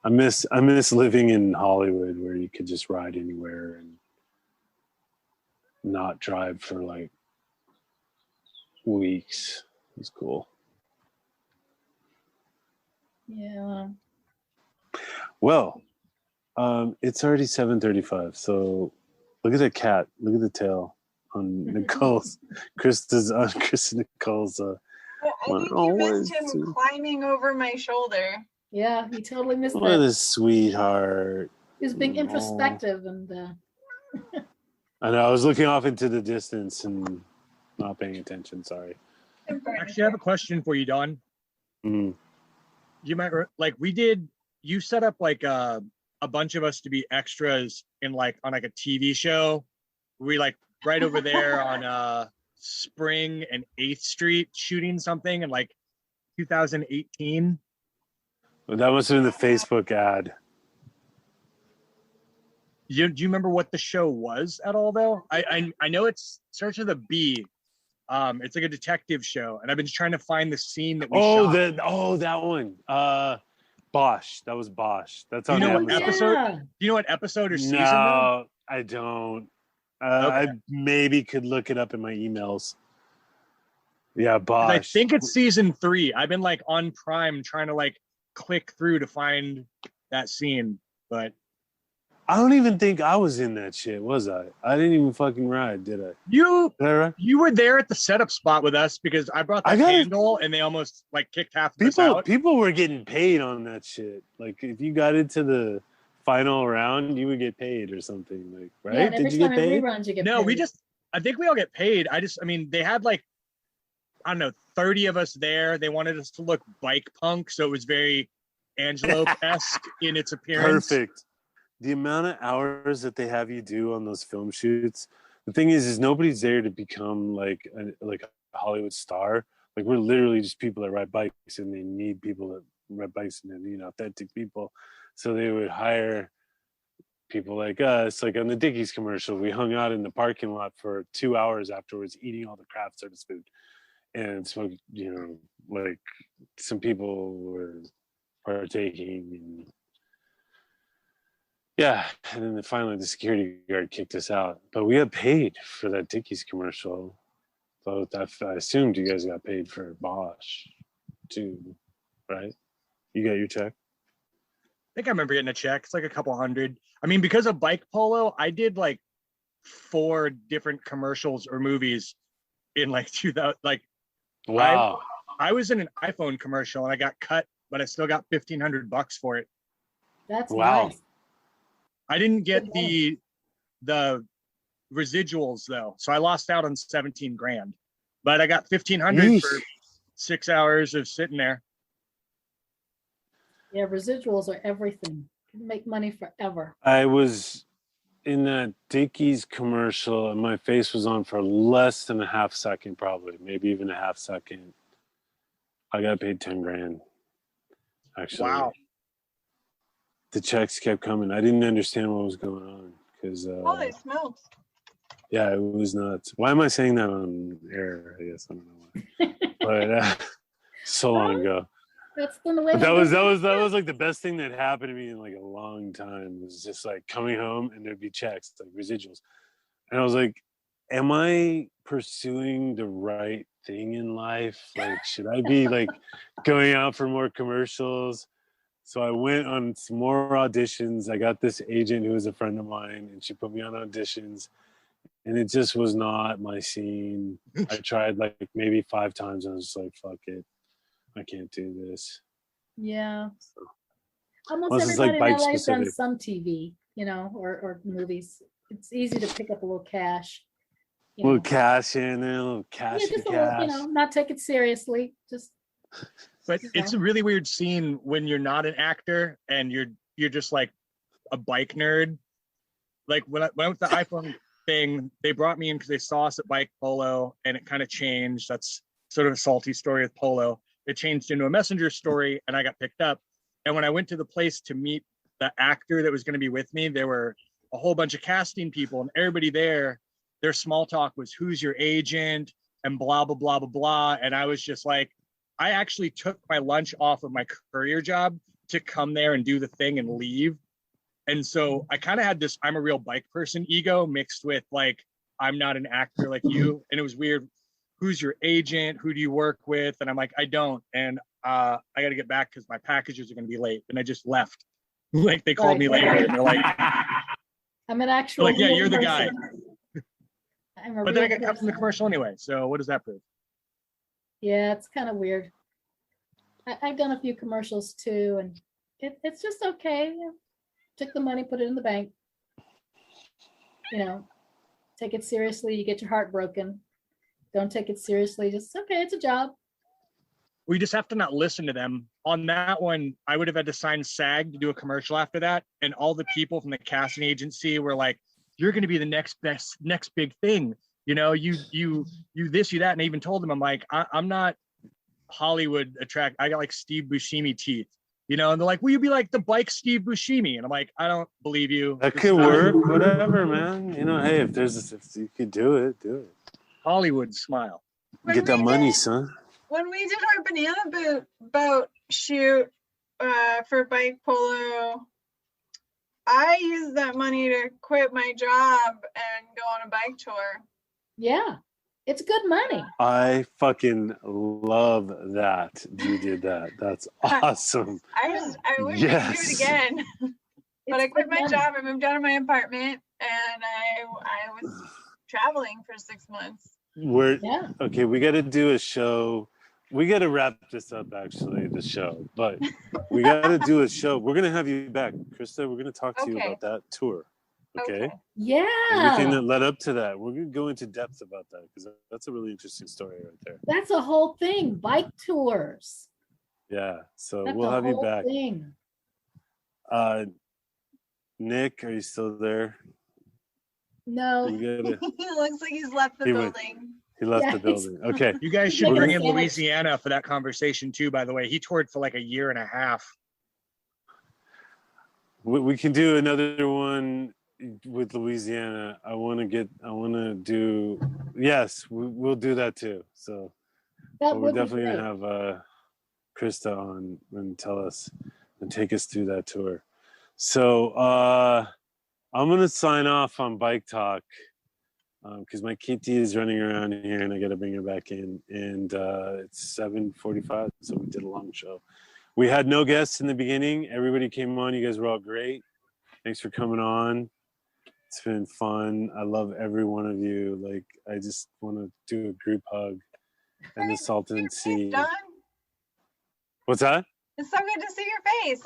A: I miss living in Hollywood where you could just ride anywhere and not drive for like weeks. It's cool.
C: Yeah.
A: Well, it's already 7:35, so look at the cat. Look at the tail on Nicole's. Krista Nicole's.
E: I think you missed him climbing over my shoulder.
C: Yeah, he totally missed that.
A: What a sweetheart.
C: He was being introspective and.
A: I know. I was looking off into the distance and not paying attention. Sorry.
F: Actually, I have a question for you, Don.
A: Mm-hmm.
F: You might we did. You set up like a bunch of us to be extras on a TV show. We right over there on Spring and 8th Street shooting something in 2018.
A: Well, that must have been the Facebook ad.
F: Do you remember what the show was at all though? I know it's starts with a B. It's like a detective show, and I've been trying to find the scene that we shot.
A: That one. Bosch. That was Bosch. That's on
F: episode. Do you know what episode or season?
A: No, I don't.
F: Okay.
A: I maybe could look it up in my emails. Yeah, Bosch.
F: I think it's season 3. I've been on Prime trying to click through to find that scene, but
A: I don't even think I was in that shit, was I? I didn't even fucking ride, did I?
F: You were there at the setup spot with us because I brought the candle and they almost kicked half of us out.
A: People were getting paid on that shit. If you got into the final round, you would get paid or something, right?
C: Yeah,
A: Did you get paid?
C: Reruns, you get
F: no,
C: paid.
F: I think we all get paid. They had I don't know, 30 of us there. They wanted us to look bike punk, so it was very Angelo-esque in its appearance.
A: Perfect. The amount of hours that they have you do on those film shoots. The thing is nobody's there to become like a Hollywood star. We're literally just people that ride bikes, and they need people that ride bikes and authentic people. So they would hire people like us. On the Dickies commercial, we hung out in the parking lot for 2 hours afterwards, eating all the craft service food and smoked. Some people were partaking and. Yeah, and then finally the security guard kicked us out. But we got paid for that Dickies commercial. So I assumed you guys got paid for Bosch too, right? You got your check?
F: I think I remember getting a check. It's like a couple hundred. I mean, because of Bike Polo, I did like 4 different commercials or movies in like 2000. Like,
A: wow,
F: I was in an iPhone commercial and I got cut, but I still got $1,500 for it.
C: That's nice.
F: I didn't get the residuals though, so I lost out on 17 grand, but I got 1,500 for 6 hours of sitting there.
C: Yeah, residuals are everything. You can make money forever.
A: I was in that Dickies commercial and my face was on for less than a half second, probably, maybe even a half second. I got paid 10 grand. Actually. Wow. The checks kept coming. I didn't understand what was going on because
E: holy smokes.
A: Yeah, it was nuts. Why am I saying that on air? I guess I don't know why. But so long ago.
C: That's the way.
A: That was like the best thing that happened to me in like a long time. It was just like coming home and there'd be checks, like residuals. And I was like, am I pursuing the right thing in life? Like, should I be like going out for more commercials? So I went on some more auditions. I got this agent who was a friend of mine, and she put me on auditions. And it just was not my scene. I tried like maybe 5 times, and I was just like, "Fuck it, I can't do this."
C: Yeah. So, almost everybody in LA has done some TV, or movies. It's easy to pick up a little cash.
A: A little cash in there, a little cash.
C: Yeah, just a little, not take it seriously. Just.
F: But it's a really weird scene when you're not an actor and you're just like a bike nerd. Like when I went with the iPhone thing, they brought me in because they saw us at Bike Polo and it kind of changed. That's sort of a salty story with Polo. It changed into a messenger story and I got picked up. And when I went to the place to meet the actor that was going to be with me, there were a whole bunch of casting people and everybody there, their small talk was, who's your agent and blah, blah, blah, blah, blah. And I was just like, I actually took my lunch off of my courier job to come there and do the thing and leave. And so I kind of had this, I'm a real bike person ego mixed with like, I'm not an actor like you. And it was weird. Who's your agent? Who do you work with? And I'm like, I don't. And I got to get back because my packages are going to be late. And I just left. Like they called me later and they're like,
C: I'm an actual.
F: Like, yeah, you're the guy. But then I got cut from the commercial anyway. So what does that prove?
C: Yeah, it's kind of weird. I've done a few commercials too, and it's just okay. Took the money, put it in the bank. Take it seriously, you get your heart broken. Don't take it seriously. Just okay, it's a job.
F: We just have to not listen to them. On that one, I would have had to sign SAG to do a commercial after that, and all the people from the casting agency were like, "You're going to be the next big thing." You this, you that. And I even told them, I'm like, I'm not Hollywood attract. I got like Steve Buscemi teeth, and they're like, will you be like the bike Steve Buscemi? And I'm like, I don't believe you.
A: That could work, whatever, man. Hey, if you could do it, do it.
F: Hollywood smile.
A: Get that money, son.
E: When we did our banana boat shoot for Bike Polo, I used that money to quit my job and go on a bike tour.
C: Yeah, it's good money.
A: I fucking love that you did that. That's awesome.
E: I wish I could do it again. But I quit my job. I moved out of my apartment and I was traveling for 6 months.
A: Okay, we got to do a show. We got to wrap this up, actually, the show. But we got to do a show. We're going to have you back, Krista. We're going to talk to you about that tour. Okay.
C: Yeah.
A: Everything that led up to that. We're going to go into depth about that because that's a really interesting story right there.
C: That's a whole thing. Bike tours.
A: Yeah. So we'll have you back.
C: Thing.
A: Nick, are you still there?
C: No.
E: He looks like he's left the building.
A: He left the building. Okay.
F: You guys should bring in Louisiana for that conversation too, by the way. He toured for like a year and a half.
A: We can do another one with Louisiana. We'll do that too. So we're definitely going to have Krista on and tell us and take us through that tour. So I'm going to sign off on Bike Talk because my Kitty is running around here and I got to bring her back in. And it's 7:45, so we did a long show. We had no guests in the beginning. Everybody came on. You guys were all great. Thanks for coming on. It's been fun. I love every one of you. Like, I just want to do a group hug and the Salton Sea. What's that?
E: It's so good to see your face.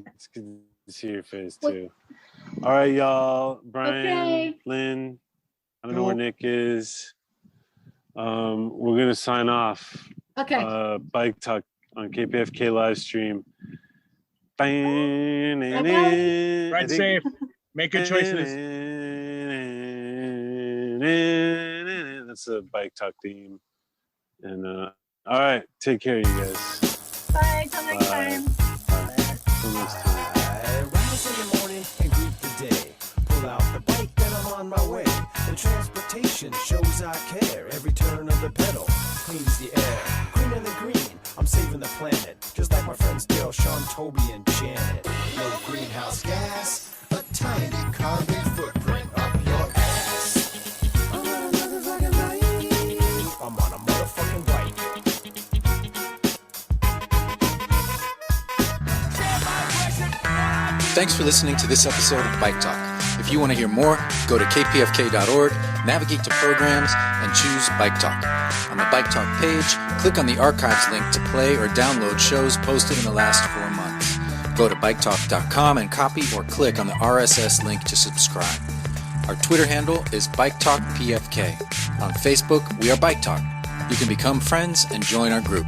A: It's good to see your face too. All right, y'all. Brian, Lynn. I don't know where Nick is. We're gonna sign off.
C: Okay.
A: Bike Talk on KPFK live stream.
F: Ride safe. Make good choices.
A: That's a Bike Talk theme. And all right, take care, you guys.
E: Bye. Till next time.
A: Till next time.
H: I rise in the morning and greet the day. Pull out the bike and I'm on my way. The transportation shows I care. Every turn of the pedal cleans the air. Green and the green, I'm saving the planet. Just like my friends Dale, Sean, Toby, and Janet. No greenhouse gas, a tiny carbon footprint up your ass. I'm on a motherfucking bike. I'm on a motherfucking bike.
I: Thanks for listening to this episode of Bike Talk. If you want to hear more, go to kpfk.org, navigate to programs, and choose Bike Talk. On the Bike Talk page, click on the archives link to play or download shows posted in the last 4 months. Go to biketalk.com and copy or click on the RSS link to subscribe. Our Twitter handle is BikeTalkPFK. On Facebook, we are Bike Talk. You can become friends and join our group.